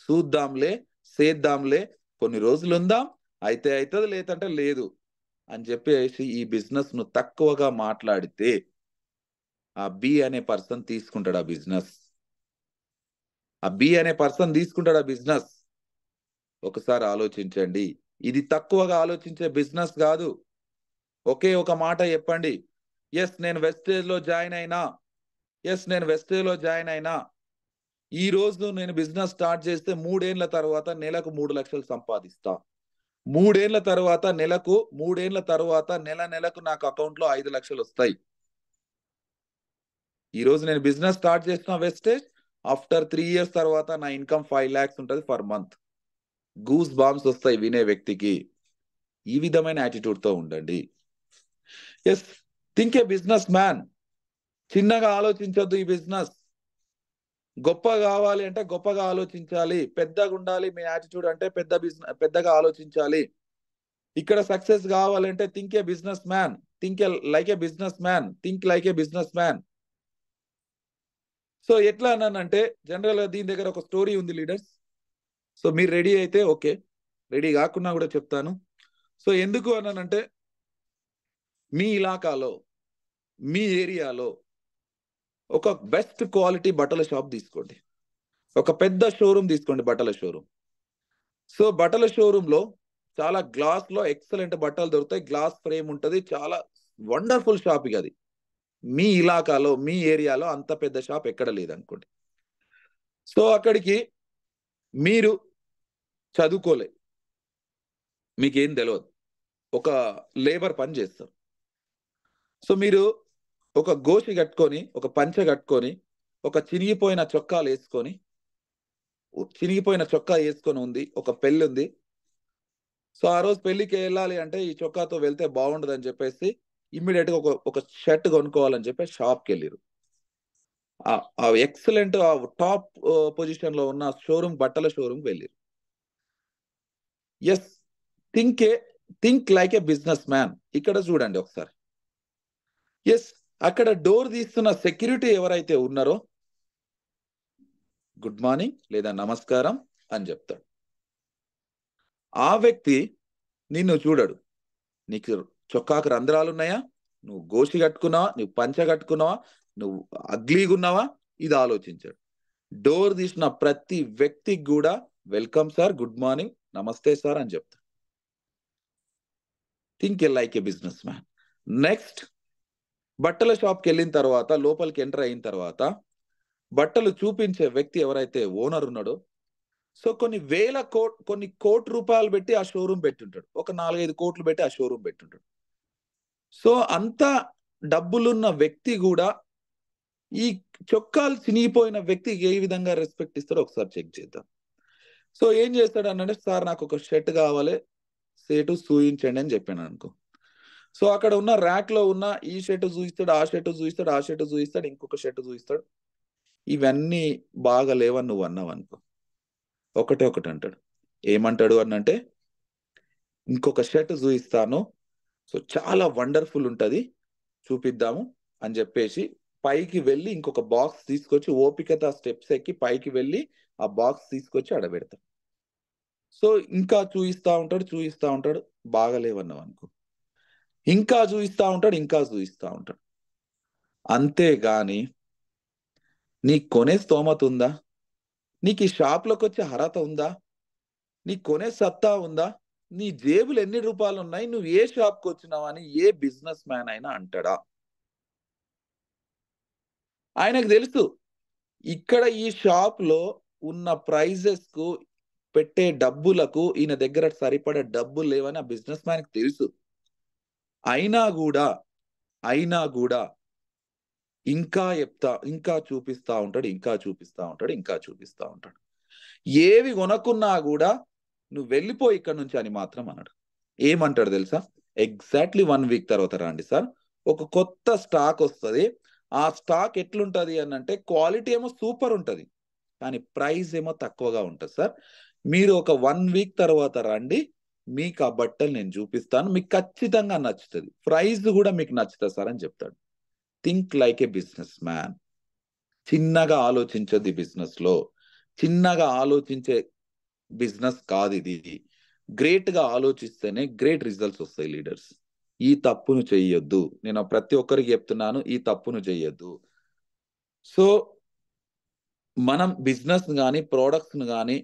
చూద్దాంలే, చేద్దాంలే, కొన్ని రోజులు ఉందాం, అయితే అవుతుంది, లేదంటే లేదు అని చెప్పేసి ఈ బిజినెస్ ను తక్కువగా మాట్లాడితే ఆ బి అనే పర్సన్ తీసుకుంటాడు ఆ బిజినెస్. ఆ బి అనే పర్సన్ తీసుకుంటాడు ఆ బిజినెస్. ఒకసారి ఆలోచించండి. ఇది తక్కువగా ఆలోచించే బిజినెస్ కాదు. ఒకే ఒక మాట చెప్పండి, ఎస్ నేను వెస్టేజ్ లో జాయిన్ అయినా, ఎస్ నేను వెస్టేజ్ లో జాయిన్ అయినా, ఈ రోజు నేను బిజినెస్ స్టార్ట్ చేస్తే 3 ఏళ్ల తర్వాత నెలకు 3 లక్షలు సంపాదిస్తా. 3 ఏళ్ల తర్వాత నెలకు నాకు అకౌంట్ లో 5 లక్షలు వస్తాయి. ఈ రోజు నేను బిజినెస్ స్టార్ట్ చేసిన వెస్టేజ్, ఆఫ్టర్ 3 years తర్వాత నా ఇన్కమ్ 5 lakhs ఉంటుంది ఫర్ మంత్. గూస్ బాంబ్స్ వస్తాయి వినే వ్యక్తికి. ఈ విధమైన యాటిట్యూడ్ తో ఉండండి. ఎస్, థింక్ ఏ బిజినెస్ మ్యాన్. చిన్నగా ఆలోచించొద్దు. ఈ బిజినెస్ గొప్ప కావాలి అంటే గొప్పగా ఆలోచించాలి. పెద్దగా ఉండాలి మీ యాటిట్యూడ్ అంటే పెద్దగా ఆలోచించాలి. ఇక్కడ సక్సెస్ కావాలంటే think A business man, like a business man, think like a business man. So ఎట్లా అన్నానంటే, జనరల్ గా దీని దగ్గర ఒక స్టోరీ ఉంది లీడర్స్. సో మీరు రెడీ అయితే ఓకే, రెడీ కాకున్నా కూడా చెప్తాను. సో ఎందుకు అన్నానంటే, మీ ఇలాకాలో, మీ ఏరియాలో ఒక బెస్ట్ క్వాలిటీ బట్టల షాప్ తీసుకోండి. ఒక పెద్ద షోరూమ్ తీసుకోండి, బట్టల షోరూమ్. సో బట్టల షోరూమ్ లో చాలా గ్లాస్ లో ఎక్సలెంట్ బట్టలు దొరుకుతాయి. గ్లాస్ ఫ్రేమ్ ఉంటది. చాలా వండర్ఫుల్ షాప్ అది. మీ ఇలాకాలో, మీ ఏరియాలో అంత పెద్ద షాప్ ఎక్కడ లేదనుకోండి. సో అక్కడికి మీరు చదువుకోలే, మీకేం తెలియదు, ఒక లేబర్ పని చేస్తారు. సో మీరు ఒక గోషి కట్టుకొని, ఒక పంచె కట్టుకొని, ఒక చినిగిపోయిన చొక్కా వేసుకొని ఉంది, ఒక పెళ్ళి ఉంది. సో ఆ రోజు పెళ్లికి వెళ్ళాలి అంటే ఈ చొక్కాతో వెళ్తే బాగుండదు అని చెప్పేసి ఇమ్మీడియట్ గా ఒక షర్ట్ కొనుక్కోవాలని చెప్పి షాప్కి వెళ్ళారు. ఆ ఎక్సలెంట్, ఆ టాప్ పొజిషన్ లో ఉన్న షోరూమ్, బట్టల షోరూమ్ వెళ్ళారు. Yes, think like a businessman. ఇక్కడ చూడండి ఒకసారి. ఎస్, అక్కడ డోర్ తీస్తున్న సెక్యూరిటీ ఎవరైతే ఉన్నారో గుడ్ మార్నింగ్ లేదా నమస్కారం అని చెప్తాడు. ఆ వ్యక్తి నిన్ను చూడడు. నీకు చొక్కాకు రంధ్రాలు ఉన్నాయా, నువ్వు గోషి కట్టుకున్నావా, నువ్వు పంచ కట్టుకున్నావా, నువ్వు అగ్లీగా ఉన్నావా, ఇది ఆలోచించాడు. డోర్ తీసిన ప్రతి వ్యక్తికి కూడా వెల్కమ్ సార్, గుడ్ మార్నింగ్, నమస్తే సార్ అని చెప్తాడు. Think like a business man. Next, బట్టల షాప్కి వెళ్ళిన తర్వాత, లోపలికి ఎంటర్ అయిన తర్వాత బట్టలు చూపించే వ్యక్తి ఎవరైతే ఓనర్ ఉన్నాడో, సో కొన్ని కోటి రూపాయలు పెట్టి ఆ షోరూమ్ పెట్టుంటాడు. ఒక 4-5 కోట్లు పెట్టి ఆ షోరూమ్ పెట్టుంటాడు. సో అంత డబ్బులున్న వ్యక్తి కూడా ఈ చొక్కాలు చినిగిపోయిన వ్యక్తికి ఏ విధంగా రెస్పెక్ట్ ఇస్తాడో ఒకసారి చెక్ చేద్దాం. సో ఏం చేస్తాడు అనంటే, సార్ నాకు ఒక షర్ట్ కావాలి, సేటు చూయించండి అని చెప్పాను అనుకో. సో అక్కడ ఉన్న ర్యాక్ లో ఉన్న ఈ షర్ట్ చూపిస్తాడు, ఆ షర్ట్ చూపిస్తాడు, ఆ షర్ట్ చూపిస్తాడు, ఇంకొక షర్ట్ చూపిస్తాడు. ఇవన్నీ బాగా లేవని నువ్వు అన్నావు అనుకో, ఒకటే ఒకటి అంటాడు. ఏమంటాడు అనంటే, ఇంకొక షర్ట్ చూపిస్తాను, సో చాలా వండర్ఫుల్ ఉంటది, చూపిద్దాము అని చెప్పేసి పైకి వెళ్ళి ఇంకొక బాక్స్ తీసుకొచ్చి, ఓపికతో స్టెప్స్ ఎక్కి పైకి వెళ్ళి ఆ బాక్స్ తీసుకొచ్చి ఆడబెడతాడు. సో ఇంకా చూయిస్తా ఉంటాడు, బాగలేవన్నావు అనుకో, ఇంకా చూయిస్తా ఉంటాడు. అంతేగాని నీకు కొనే స్తోమత ఉందా, నీకు ఈ షాప్లోకి వచ్చే అర్హత ఉందా, నీకు కొనే సత్తా ఉందా, నీ జేబులు ఎన్ని రూపాయలు ఉన్నాయి, నువ్వు ఏ షాప్కి వచ్చినావు అని ఏ బిజినెస్ మ్యాన్ అయినా అంటాడా? ఆయనకు తెలుసు ఇక్కడ ఈ షాప్ లో ఉన్న ప్రైజెస్ కు, పెట్టే డబ్బులకు ఈయన దగ్గర సరిపడే డబ్బులు లేవని ఆ బిజినెస్ మ్యాన్ కి తెలుసు. అయినా కూడా ఇంకా చూపిస్తా ఉంటాడు. ఏవి కొనకున్నా కూడా నువ్వు వెళ్ళిపో ఇక్కడ నుంచి అని మాత్రం అన్నాడు. ఏమంటాడు తెలుసా? ఎగ్జాక్ట్లీ 1 week తర్వాత రండి సార్, ఒక కొత్త స్టాక్ వస్తుంది. ఆ స్టాక్ ఎట్లుంటది అని అంటే, క్వాలిటీ ఏమో సూపర్ ఉంటది, కానీ ప్రైస్ ఏమో తక్కువగా ఉంటుంది సార్. మీరు ఒక 1 week తర్వాత రండి, మీకు ఆ బట్టలు నేను చూపిస్తాను, మీకు ఖచ్చితంగా నచ్చుతుంది, ప్రైస్ కూడా మీకు నచ్చుతుంది సార్ అని చెప్తాడు. Think like a business man. చిన్నగా ఆలోచించదు ఈ బిజినెస్ లో. చిన్నగా ఆలోచించే బిజినెస్ కాదు ఇది. గ్రేట్ గా ఆలోచిస్తేనే గ్రేట్ రిజల్ట్స్ వస్తాయి లీడర్స్. ఈ తప్పును చెయ్యొద్దు. నేను ప్రతి ఒక్కరికి చెప్తున్నాను, ఈ తప్పును చెయ్యొద్దు. సో మనం బిజినెస్ కానీ ప్రోడక్ట్స్ కానీ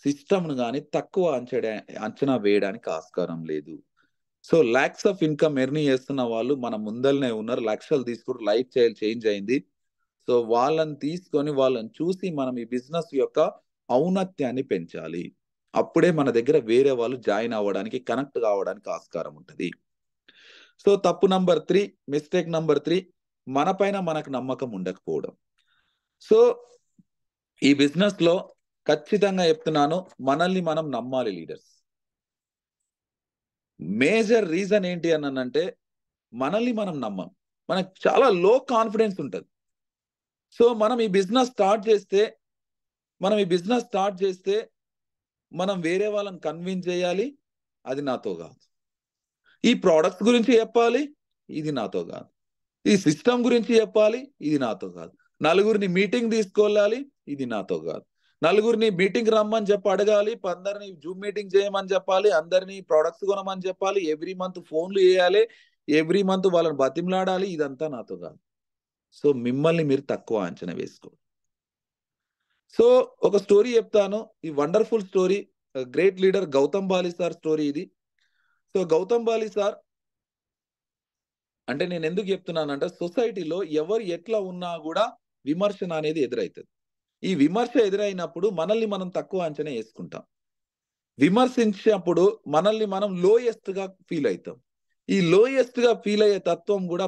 సిస్టమ్ను కానీ తక్కువ అంచనా వేయడానికి ఆస్కారం లేదు. So lakhs of income earn చేస్తున్న వాళ్ళు మన ముందరనే ఉన్నారు, లక్షలు తీసుకుని లైఫ్ చేంజ్ అయింది. సో వాళ్ళని తీసుకొని వాళ్ళని చూసి మనం ఈ బిజినెస్ యొక్క ఔన్నత్యాన్ని పెంచాలి. అప్పుడే మన దగ్గర వేరే వాళ్ళు జాయిన్ అవ్వడానికి, కనెక్ట్ కావడానికి ఆస్కారం ఉంటుంది. సో తప్పు నంబర్ 3, మిస్టేక్ నంబర్ 3, మన పైన మనకు నమ్మకం ఉండకపోవడం. సో ఈ బిజినెస్ లో ఖచ్చితంగా చెప్తున్నాను, మనల్ని మనం నమ్మాలి లీడర్స్. మేజర్ రీజన్ ఏంటి అంటే మనల్ని మనం నమ్మం, మనకు చాలా లో కాన్ఫిడెన్స్ ఉంటుంది. సో మనం ఈ బిజినెస్ స్టార్ట్ చేస్తే మనం వేరే వాళ్ళని కన్విన్స్ చేయాలి, అది నాతో కాదు. ఈ ప్రోడక్ట్స్ గురించి చెప్పాలి, ఇది నాతో కాదు. ఈ సిస్టమ్ గురించి చెప్పాలి, ఇది నాతో కాదు. నలుగురిని మీటింగ్ తీసుకోవాలి, ఇది నాతో కాదు. నలుగురిని మీటింగ్ రమ్మని చెప్పి అడగాలి, అందరిని జూమ్ మీటింగ్ చేయమని చెప్పాలి, అందరినీ ప్రొడక్ట్స్ కొనమని చెప్పాలి, ఎవ్రీ మంత్ ఫోన్లు చేయాలి, ఎవ్రీ మంత్ వాళ్ళని బతిమలాడాలి, ఇదంతా నాతో కాదు. సో మిమ్మల్ని మీరు తక్కువ అంచనా వేసుకో. సో ఒక స్టోరీ చెప్తాను, ఈ wonderful story, great leader Gautam Bali sir story ఇది. సో గౌతమ్ బాలి సార్ అంటే నేను ఎందుకు చెప్తున్నానంటే సొసైటీలో ఎవరు ఎట్లా ఉన్నా కూడా విమర్శన అనేది ఎదురవుతుంది. ఈ విమర్శ ఎదురైనప్పుడు మనల్ని మనం తక్కువ అంచనా వేసుకుంటాం. విమర్శించినప్పుడు మనల్ని మనం లోయెస్ట్ గా ఫీల్ అవుతాం. ఈ లోయెస్ట్ గా ఫీల్ అయ్యే తత్వం కూడా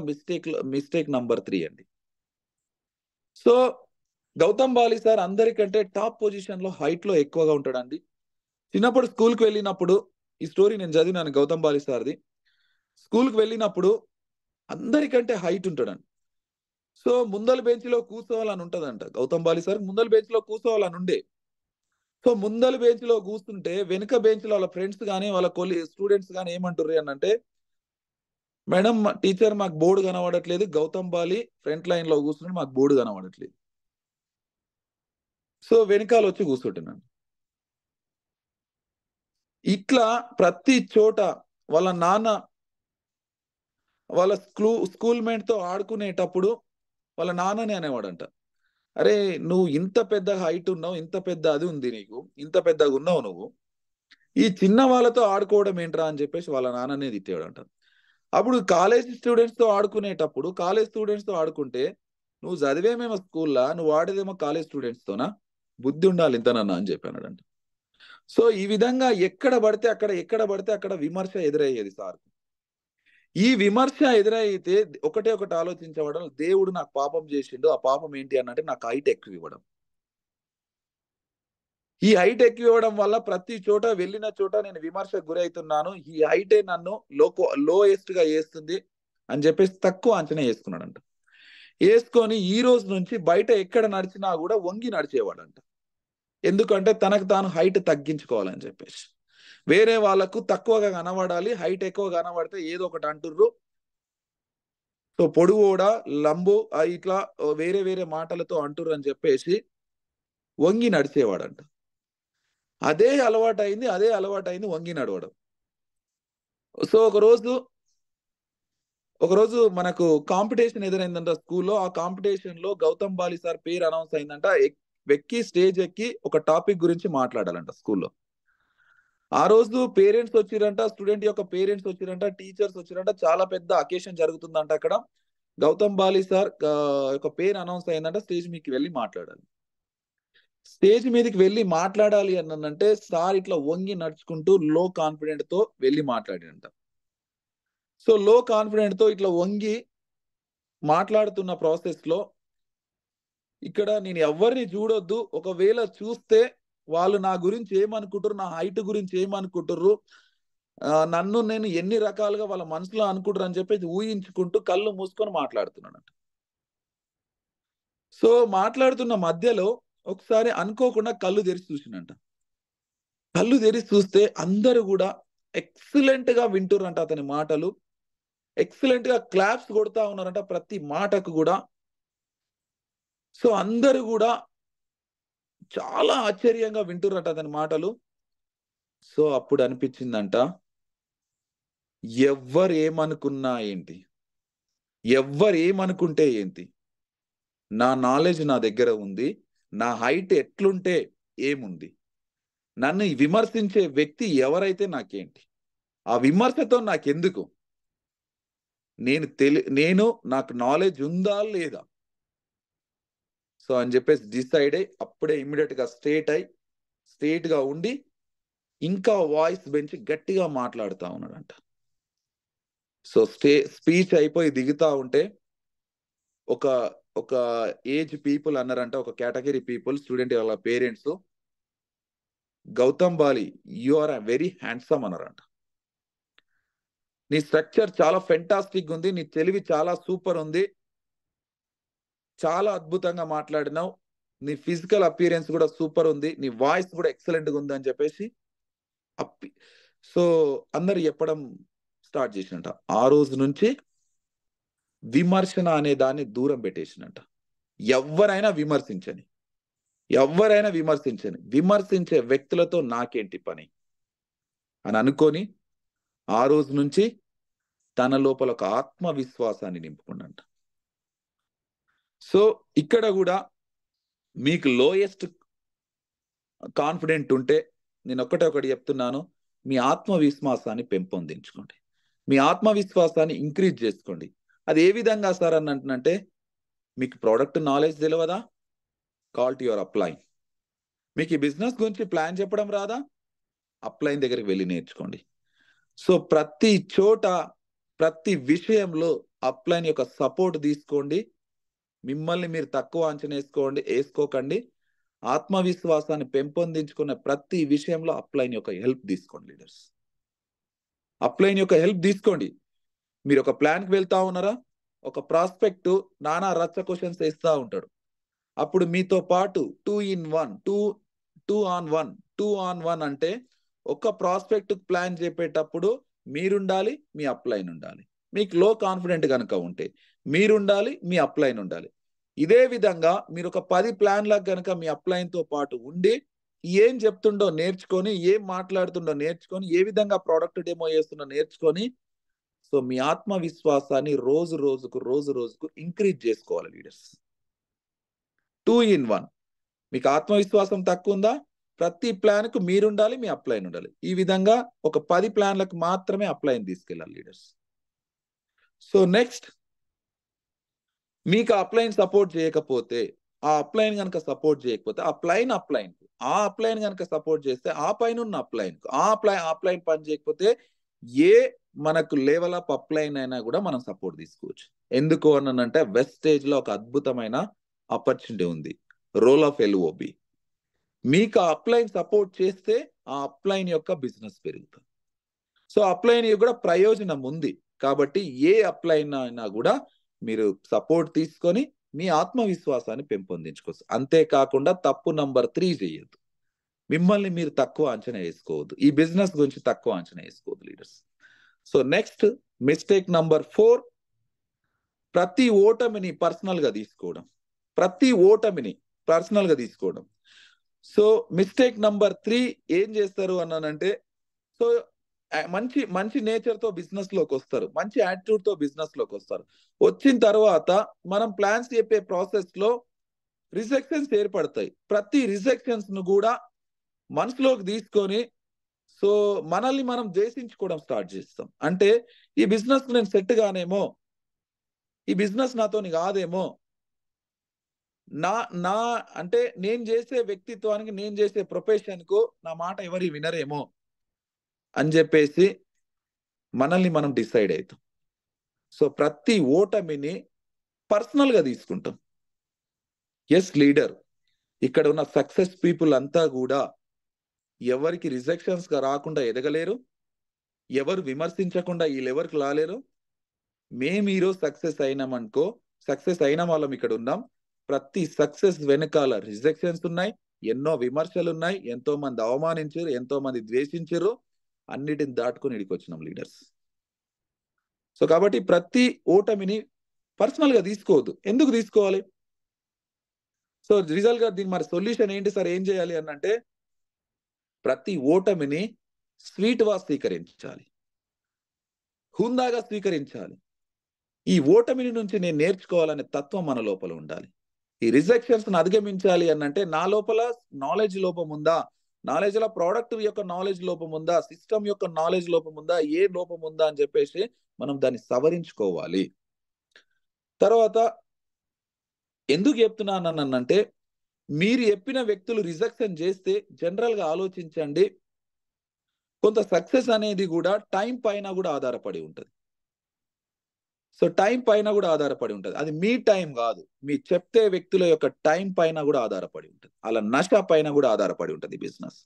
మిస్టేక్ నంబర్ 3 అండి. సో గౌతమ్ బాలి సార్ అందరికంటే టాప్ పొజిషన్ లో హైట్ లో ఎక్కువగా ఉంటాడండి. చిన్నప్పుడు స్కూల్కి వెళ్ళినప్పుడు, ఈ స్టోరీ నేను చదివినాను గౌతమ్ బాలి సార్ది. స్కూల్కి వెళ్ళినప్పుడు అందరికంటే హైట్ ఉంటాడండి. సో ముందల బెంచ్ లో కూర్చోవాలని ఉంటదంట గౌతమ్ బాలి సార్, ముందల బెంచ్ లో కూర్చోవాలని ఉండే. సో ముందల బెంచ్ లో కూర్చుంటే వెనుక బెంచ్ లో వాళ్ళ ఫ్రెండ్స్ కానీ వాళ్ళ స్టూడెంట్స్ కానీ ఏమంటారు అని అంటే, మేడం టీచర్ మాకు బోర్డు కనబడట్లేదు, గౌతమ్ బాలి ఫ్రంట్ లైన్ లో కూర్చుని మాకు బోర్డు కనబడట్లేదు. సో వెనకాల వచ్చి కూర్చుంటున్నాను. ఇట్లా ప్రతి చోట వాళ్ళ నాన్న వాళ్ళ స్కూల్ మేట్ తో ఆడుకునేటప్పుడు వాళ్ళ నాన్నని అనేవాడంట, అరే నువ్వు ఇంత పెద్ద హైట్ ఉన్నావు, ఇంత పెద్ద అది ఉంది నీకు, ఇంత పెద్దగా ఉన్నావు నువ్వు, ఈ చిన్న వాళ్ళతో ఆడుకోవడం ఏంట్రా అని చెప్పేసి వాళ్ళ నాన్ననే తిట్టేవాడంట. అప్పుడు కాలేజ్ స్టూడెంట్స్ తో ఆడుకుంటే, నువ్వు చదివేమేమో స్కూల్లా, నువ్వు ఆడేదేమో కాలేజ్ స్టూడెంట్స్ తోనా, బుద్ధి ఉండాలి ఇంతనన్నా అని చెప్పానంట. సో ఈ విధంగా ఎక్కడ పడితే అక్కడ విమర్శ ఎదురయ్యేది సార్. ఈ విమర్శ ఎదురైతే ఒకటే ఒకటి ఆలోచించవడం, దేవుడు నాకు పాపం చేసిండు, ఆ పాపం ఏంటి అంటే నాకు హైట్ ఎక్కువ ఇవ్వడం. ఈ హైట్ ఎక్కువ ఇవ్వడం వల్ల ప్రతి చోట వెళ్ళిన చోట నేను విమర్శకు గురవుతున్నాను, ఈ హైటే నన్ను లోయెస్ట్ గా వేస్తుంది అని చెప్పేసి తక్కువ అంచనా వేసుకున్నాడంట. వేసుకొని ఈ రోజు నుంచి బయట ఎక్కడ నడిచినా కూడా వంగి నడిచేవాడంట. ఎందుకంటే తనకు తాను హైట్ తగ్గించుకోవాలని చెప్పేసి. వేరే వాళ్ళకు తక్కువగా కనబడాలి, హైట్ ఎక్కువ కనబడితే ఏదో ఒకటి అంటుర్రు, సో పొడుగోడా లంబు ఇట్లా వేరే వేరే మాటలతో అంటుర్రు అని చెప్పేసి వంగి నడిచేవాడంట. అదే అలవాటైంది వంగి నడవడం. సో ఒకరోజు మనకు కాంపిటీషన్ ఎదురైందంట స్కూల్లో. ఆ కాంపిటీషన్ లో గౌతమ్ బాలి సార్ పేరు అనౌన్స్ అయిందంట. స్టేజ్ ఎక్కి ఒక టాపిక్ గురించి మాట్లాడాలంట స్కూల్లో. ఆ రోజు పేరెంట్స్ వచ్చిరంట, స్టూడెంట్ యొక్క పేరెంట్స్ వచ్చిరంట, టీచర్స్ వచ్చిరంట, చాలా పెద్ద అకేషన్ జరుగుతుందంట అక్కడ. గౌతమ్ బాలి సార్ యొక్క పేరు అనౌన్స్ అయిందంట, స్టేజ్ మీదకి వెళ్ళి మాట్లాడాలి. స్టేజ్ మీదకి వెళ్ళి మాట్లాడాలి అంటే సార్ ఇట్లా వంగి నడుచుకుంటూ లో కాన్ఫిడెంట్ తో వెళ్ళి మాట్లాడినంట. సో లో కాన్ఫిడెంట్ తో ఇట్లా వంగి మాట్లాడుతున్న ప్రాసెస్ లో ఇక్కడ నేను ఎవరిని చూడొద్దు, ఒకవేళ చూస్తే వాళ్ళు నా గురించి ఏమనుకుంటారు, నా హైట్ గురించి ఏమనుకుంటారు, నన్ను నేను ఎన్ని రకాలుగా వాళ్ళ మనసులో అనుకుంటారు అని చెప్పేసి ఊహించుకుంటూ కళ్ళు మూసుకొని మాట్లాడుతున్నానంట. సో మాట్లాడుతున్న మధ్యలో ఒకసారి అనుకోకుండా కళ్ళు తెరిచి చూసినంట. కళ్ళు తెరిచి చూస్తే అందరూ కూడా ఎక్సలెంట్ గా వింటుర్రంట అతని మాటలు, ఎక్సలెంట్ గా క్లాప్స్ కొడతా ఉన్నారంట ప్రతి మాటకు కూడా. సో అందరూ కూడా చాలా ఆశ్చర్యంగా వింటుర్రట అతని మాటలు. సో అప్పుడు అనిపించిందంట, ఎవ్వరు ఏమనుకున్నా ఏంటి, ఎవ్వరు ఏమనుకుంటే ఏంటి, నా నాలెడ్జ్ నా దగ్గర ఉంది, నా హైట్ ఎట్లుంటే ఏముంది, నన్ను విమర్శించే వ్యక్తి ఎవరైతే నాకేంటి, ఆ విమర్శతో నాకెందుకు, నేను నాకు నాలెడ్జ్ ఉందా లేదా. సో అని చెప్పేసి డిసైడ్ అయ్యి అప్పుడే ఇమ్మీడియట్ గా స్ట్రేట్ గా ఉండి ఇంకా వాయిస్ పెంచి గట్టిగా మాట్లాడుతా ఉన్నాడంట. సో స్పీచ్ అయిపోయి దిగుతా ఉంటే ఒక ఒక ఏజ్ పీపుల్ అన్నారంట, ఒక కేటగిరీ పీపుల్, స్టూడెంట్ వాళ్ళ parents, Gautam Bali you are very handsome అన్నారంట. నీ స్ట్రక్చర్ చాలా ఫెంటాస్టిక్ ఉంది, నీ తెలివి చాలా సూపర్ ఉంది, చాలా అద్భుతంగా మాట్లాడినావు, నీ ఫిజికల్ అపియరెన్స్ కూడా సూపర్ ఉంది, నీ వాయిస్ కూడా ఎక్సలెంట్ గా ఉంది అని చెప్పేసి సో అందరు చెప్పడం స్టార్ట్ చేసినట్ట. ఆ రోజు నుంచి విమర్శన అనే దాన్ని దూరం పెట్టేసినట్ట. ఎవరైనా విమర్శించని, విమర్శించే వ్యక్తులతో నాకేంటి పని అని అనుకొని ఆ రోజు నుంచి తన లోపల ఒక ఆత్మవిశ్వాసాన్ని నింపుకున్నంట. సో ఇక్కడ కూడా మీకు లోయెస్ట్ కాన్ఫిడెంట్ ఉంటే నేను ఒకటి చెప్తున్నాను, మీ ఆత్మవిశ్వాసాన్ని పెంపొందించుకోండి, మీ ఆత్మవిశ్వాసాన్ని ఇంక్రీజ్ చేసుకోండి. అది ఏ విధంగా సార్ అని అంటున్నంటే, మీకు ప్రోడక్ట్ నాలెడ్జ్ తెలియదా, కాల్ టు యువర్ అప్లైన్. మీకు ఈ బిజినెస్ గురించి ప్లాన్ చెప్పడం రాదా, అప్లైన్ దగ్గరికి వెళ్ళి నేర్చుకోండి. సో ప్రతి చోట ప్రతి విషయంలో అప్లైన్ యొక్క సపోర్ట్ తీసుకోండి. మిమ్మల్ని మీరు తక్కువ అంచనా వేసుకోకండి. ఆత్మవిశ్వాసాన్ని పెంపొందించుకునే ప్రతి విషయంలో అప్లైన్ యొక్క హెల్ప్ తీసుకోండి. లీడర్స్, అప్లైన్ యొక్క హెల్ప్ తీసుకోండి. మీరు ఒక ప్లాన్కి వెళ్తా ఉన్నారా, ఒక ప్రాస్పెక్ట్ నానా రచ్చ క్వశ్చన్స్ వేస్తూ ఉంటాడు, అప్పుడు మీతో పాటు 2 in 1 2 on 1 అంటే ఒక ప్రాస్పెక్ట్ ప్లాన్ చెప్పేటప్పుడు మీరుండాలి, మీ అప్లైన్ ఉండాలి. మీకు లో కాన్ఫిడెంట్ కనుక ఉంటే మీరుండాలి, మీ అప్లైన్ ఉండాలి. ఇదే విధంగా మీరు ఒక 10 ప్లాన్లకు కనుక మీ అప్లైన్ తో పాటు ఉండి ఏం చెప్తుండో నేర్చుకొని, ఏం మాట్లాడుతుండో నేర్చుకొని, ఏ విధంగా ప్రోడక్ట్ డెమో చేస్తుండో నేర్చుకొని, సో మీ ఆత్మవిశ్వాసాన్ని రోజు రోజుకు ఇంక్రీజ్ చేసుకోవాలి లీడర్స్. 2 in 1. మీకు ఆత్మవిశ్వాసం తక్కువ ఉందా, ప్రతి ప్లాన్ కు మీరుండాలి, మీ అప్లైన్ ఉండాలి. ఈ విధంగా ఒక 10 ప్లాన్లకు మాత్రమే అప్లైన్ తీసుకెళ్ళాలి లీడర్స్. సో నెక్స్ట్, మీకు అప్లైన్ సపోర్ట్ చేయకపోతే, ఆ అప్లైన్ కనుక సపోర్ట్ చేయకపోతే ఆ అప్లైన్ కనుక సపోర్ట్ చేస్తే ఆ పైన ఉన్న అప్లైన్ పని చేయకపోతే ఏ మనకు లెవెల్ ఆఫ్ అప్లైన్ అయినా కూడా మనం సపోర్ట్ తీసుకోవచ్చు. ఎందుకు అనంటే వెస్టేజ్ లో ఒక అద్భుతమైన ఆపర్చునిటీ ఉంది, రోల్ ఆఫ్ LOB. మీకు ఆ అప్లైన్ సపోర్ట్ చేస్తే ఆ అప్లైన్ యొక్క బిజినెస్ పెరుగుతుంది. సో అప్లైన్ కూడా ప్రయోజనం ఉంది కాబట్టి ఏ అప్లైన్ అయినా కూడా మీరు సపోర్ట్ తీసుకొని మీ ఆత్మవిశ్వాసాన్ని పెంపొందించుకోవచ్చు. అంతేకాకుండా తప్పు నంబర్ 3 చేయొద్దు, మిమ్మల్ని మీరు తక్కువ అంచనా వేసుకోవద్దు, ఈ బిజినెస్ గురించి తక్కువ అంచనా వేసుకోవద్దు leaders. So next mistake number 4, ప్రతి ఓటమిని పర్సనల్ గా తీసుకోవడం. సో మిస్టేక్ నంబర్ 3 ఏం చేస్తారు అన్నానంటే, సో మంచి నేచర్ తో బిజినెస్ లోకి వస్తారు, మంచి యాటిట్యూడ్ తో బిజినెస్ లోకి వస్తారు. వచ్చిన తర్వాత మనం ప్లాన్స్ చెప్పే ప్రాసెస్ లో రిజెక్షన్స్ ఏర్పడతాయి. ప్రతి రిజెక్షన్స్ ను కూడా మనసులోకి తీసుకొని సో మనల్ని మనం ద్వేషించుకోవడం స్టార్ట్ చేస్తాం. అంటే ఈ బిజినెస్ కు నేను సెట్ గానేమో, ఈ బిజినెస్ నాతోని కాదేమో, నా అంటే నేను చేసే వ్యక్తిత్వానికి, నేను చేసే ప్రొఫెషన్ కు నా మాట ఎవరి వినరేమో అని చెప్పేసి మనల్ని మనం డిసైడ్ అవుతాం. సో ప్రతి ఓటమిని పర్సనల్ గా తీసుకుంటాం. ఎస్ లీడర్, ఇక్కడ ఉన్న సక్సెస్ పీపుల్ అంతా కూడా ఎవరికి రిజెక్షన్స్ గా రాకుండా ఎదగలేరు, ఎవరు విమర్శించకుండా ఈ లెవెల్కి రాలేరు. మేము ఈరోజు సక్సెస్ అయినామనుకో, సక్సెస్ అయిన వాళ్ళం ఇక్కడ ఉన్నాం. ప్రతి సక్సెస్ వెనకాల రిజెక్షన్స్ ఉన్నాయి, ఎన్నో విమర్శలు ఉన్నాయి, ఎంతో మంది అవమానించారు, ఎంతో మంది ద్వేషించారు. అన్నిటిని దాటుకొని ఇడికి వచ్చినాం లీడర్స్. సో కాబట్టి ప్రతి ఓటమిని పర్సనల్ గా తీసుకోవద్దు. ఎందుకు తీసుకోవాలి? సో రిజల్ట్ గా దీని మరి సొల్యూషన్ ఏంటి సార్, ఏం చేయాలి అని అంటే, ప్రతి ఓటమిని స్వీట్ గా స్వీకరించాలి, హుందాగా స్వీకరించాలి. ఈ ఓటమిని నుంచి నేను నేర్చుకోవాలనే తత్వం మన లోపల ఉండాలి. ఈ రిజెక్షన్స్ అధిగమించాలి అనంటే నా లోపల నాలెడ్జ్ లోపం ఉందా, నాలెడ్జ్ లో ప్రోడక్ట్ యొక్క నాలెడ్జ్ లోపం ఉందా, సిస్టమ్ యొక్క నాలెడ్జ్ లోపం ఉందా, ఏ లోపం ఉందా అని చెప్పేసి మనం దాన్ని సవరించుకోవాలి. తర్వాత ఎందుకు చెప్తున్నానంటే, మీరు చెప్పిన వ్యక్తులు రిజెక్షన్ చేస్తే జనరల్ గా ఆలోచించండి, కొంత సక్సెస్ అనేది కూడా టైం పైన కూడా ఆధారపడి ఉంటుంది. సో టైం పైన కూడా ఆధారపడి ఉంటుంది. అది మీ టైం కాదు, మీ చెప్తే వ్యక్తుల యొక్క టైం పైన కూడా ఆధారపడి ఉంటుంది, అలా నష్ట పైన కూడా ఆధారపడి ఉంటుంది బిజినెస్.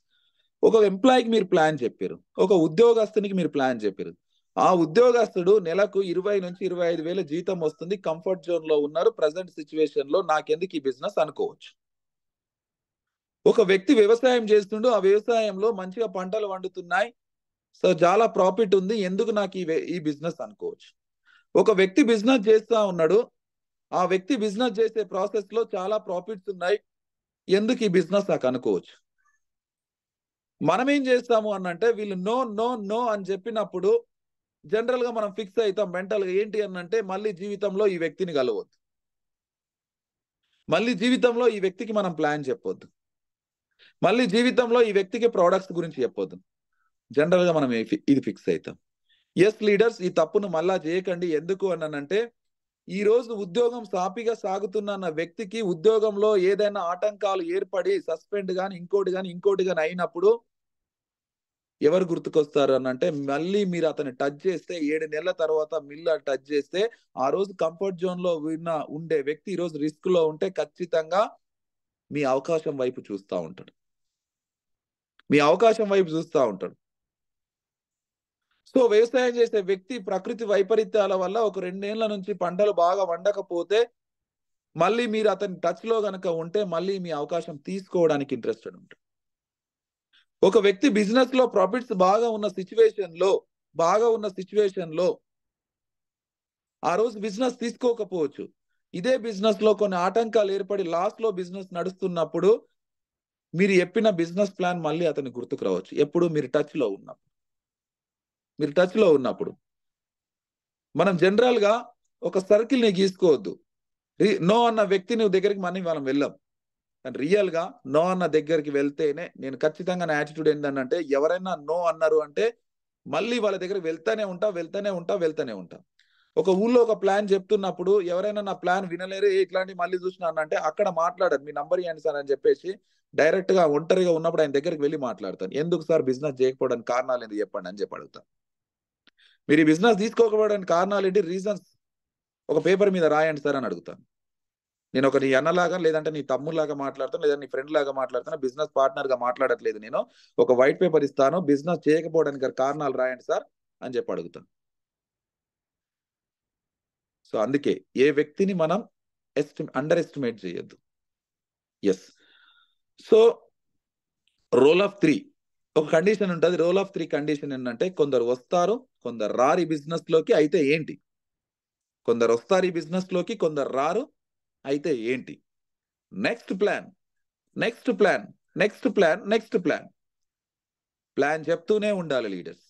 ఒక ఎంప్లాయీకి మీరు ప్లాన్ చెప్పారు, ఒక ఉద్యోగస్తునికి మీరు ప్లాన్ చెప్పారు. ఆ ఉద్యోగస్తుడు నెలకు 20 నుంచి 25 వేల జీతం వస్తుంది, కంఫర్ట్ జోన్ లో ఉన్నారు, ప్రజెంట్ సిచ్యువేషన్ లో నాకెందుకు ఈ బిజినెస్ అనుకోవచ్చు. ఒక వ్యక్తి వ్యవసాయం చేస్తుండు, ఆ వ్యవసాయంలో మంచిగా పంటలు వండుతున్నాయి, సో చాలా ప్రాఫిట్ ఉంది, ఎందుకు నాకు ఈ బిజినెస్ అనుకోవచ్చు. ఒక వ్యక్తి బిజినెస్ చేస్తా ఉన్నాడు, ఆ వ్యక్తి బిజినెస్ చేసే ప్రాసెస్ లో చాలా ప్రాఫిట్స్ ఉన్నాయి, ఎందుకు ఈ బిజినెస్ నాకు అనుకోవచ్చు. మనం ఏం చేస్తాము అనంటే, వీళ్ళు నో నో నో అని చెప్పినప్పుడు జనరల్ గా మనం ఫిక్స్ అవుతాం మెంటల్ గా, ఏంటి అనంటే మళ్ళీ జీవితంలో ఈ వ్యక్తిని కలవద్దు, మళ్ళీ జీవితంలో ఈ వ్యక్తికి మనం ప్లాన్ చెప్పొద్దు, మళ్ళీ జీవితంలో ఈ వ్యక్తికి ప్రోడక్ట్స్ గురించి చెప్పొద్దు. జనరల్ గా మనం ఇది ఫిక్స్ అవుతాం. ఎస్ లీడర్స్, ఈ తప్పును మళ్ళా చేయకండి. ఎందుకు అనంటే, ఈ రోజు ఉద్యోగం సాఫీగా సాగుతున్న వ్యక్తికి ఉద్యోగంలో ఏదైనా ఆటంకాలు ఏర్పడి సస్పెండ్ గాని ఇంకోటి గాని అయినప్పుడు ఎవరు గుర్తుకొస్తారు అనంటే, మళ్ళీ మీరు అతన్ని టచ్ చేస్తే 7 నెలల తర్వాత మిల్ల టచ్ చేస్తే, ఆ రోజు కంఫర్ట్ జోన్ లో ఉండే వ్యక్తి ఈ రోజు రిస్క్ లో ఉంటే ఖచ్చితంగా మీ అవకాశం వైపు చూస్తూ ఉంటాడు, మీ అవకాశం వైపు చూస్తూ ఉంటాడు. సో వ్యవసాయం చేసే వ్యక్తి ప్రకృతి వైపరీత్యాల వల్ల ఒక 2 ఏళ్ల నుంచి పంటలు బాగా వండకపోతే, మళ్ళీ మీరు అతని టచ్ లో గనక ఉంటే మళ్ళీ మీ అవకాశం తీసుకోవడానికి ఇంట్రెస్టెడ్ ఉంటాడు. ఒక వ్యక్తి బిజినెస్ లో ప్రాఫిట్స్ బాగా ఉన్న సిచ్యువేషన్ లో ఆ రోజు బిజినెస్ తీసుకోకపోవచ్చు. ఇదే బిజినెస్ లో కొన్ని ఆటంకాలు ఏర్పడి లాస్ట్ లో బిజినెస్ నడుస్తున్నప్పుడు మీరు చెప్పిన బిజినెస్ ప్లాన్ మళ్ళీ అతని గుర్తుకు రావచ్చు. ఎప్పుడు మీరు టచ్ లో ఉన్నప్పుడు మనం జనరల్ గా ఒక సర్కిల్ ని గీసుకోవద్దు. నో అన్న వ్యక్తి నువ్వు దగ్గరికి మనం వెళ్ళాం, కానీ రియల్ గా నో అన్న దగ్గరికి వెళ్తేనే, నేను ఖచ్చితంగా నా యాటిట్యూడ్ ఏంటంటే, ఎవరైనా నో అన్నారు అంటే మళ్ళీ వాళ్ళ దగ్గరికి వెళ్తానే ఉంటా. ఒక ఊళ్ళో ఒక ప్లాన్ చెప్తున్నప్పుడు ఎవరైనా నా ప్లాన్ వినలేరు, ఇట్లాంటి మళ్ళీ చూసినాను అంటే అక్కడ మాట్లాడారు, మీ నంబర్ ఇవ్వండి సార్ అని చెప్పేసి డైరెక్ట్ గా ఒంటరిగా ఉన్నప్పుడు ఆయన దగ్గరికి వెళ్ళి మాట్లాడతాను. ఎందుకు సార్ బిజినెస్ చేయకపోవడానికి కారణాలు ఏంటి చెప్పండి అని చెప్పి అడుగుతాను. మీరు ఈ బిజినెస్ తీసుకోకపోవడానికి కారణాలు ఏంటి, రీజన్స్ ఒక పేపర్ మీద రాయండి సార్ అని అడుగుతాను. నేను ఒక నీ అన్నలాగా, లేదంటే నీ తమ్ములాగా మాట్లాడతాను, లేదా నీ ఫ్రెండ్ లాగా మాట్లాడతాను, బిజినెస్ పార్ట్నర్ గా మాట్లాడట్లేదు. నేను ఒక వైట్ పేపర్ ఇస్తాను, బిజినెస్ చేయకపోవడానికి కారణాలు రాయండి సార్ అని చెప్పి అడుగుతాను. సో అందుకే ఏ వ్యక్తిని మనం అండర్ ఎస్టిమేట్ చేయొద్దు. ఎస్. సో రోల్ ఆఫ్ 3 ఒక కండిషన్ ఉంటుంది. రోల్ ఆఫ్ 3 కండిషన్ ఏంటంటే, కొందరు వస్తారు, కొందరు రారు ఈ బిజినెస్ లోకి, అయితే ఏంటి? కొందరు వస్తారు ఈ బిజినెస్ లోకి, కొందరు రారు, అయితే ఏంటి? నెక్స్ట్ ప్లాన్, ప్లాన్ చెప్తూనే ఉండాలి లీడర్స్.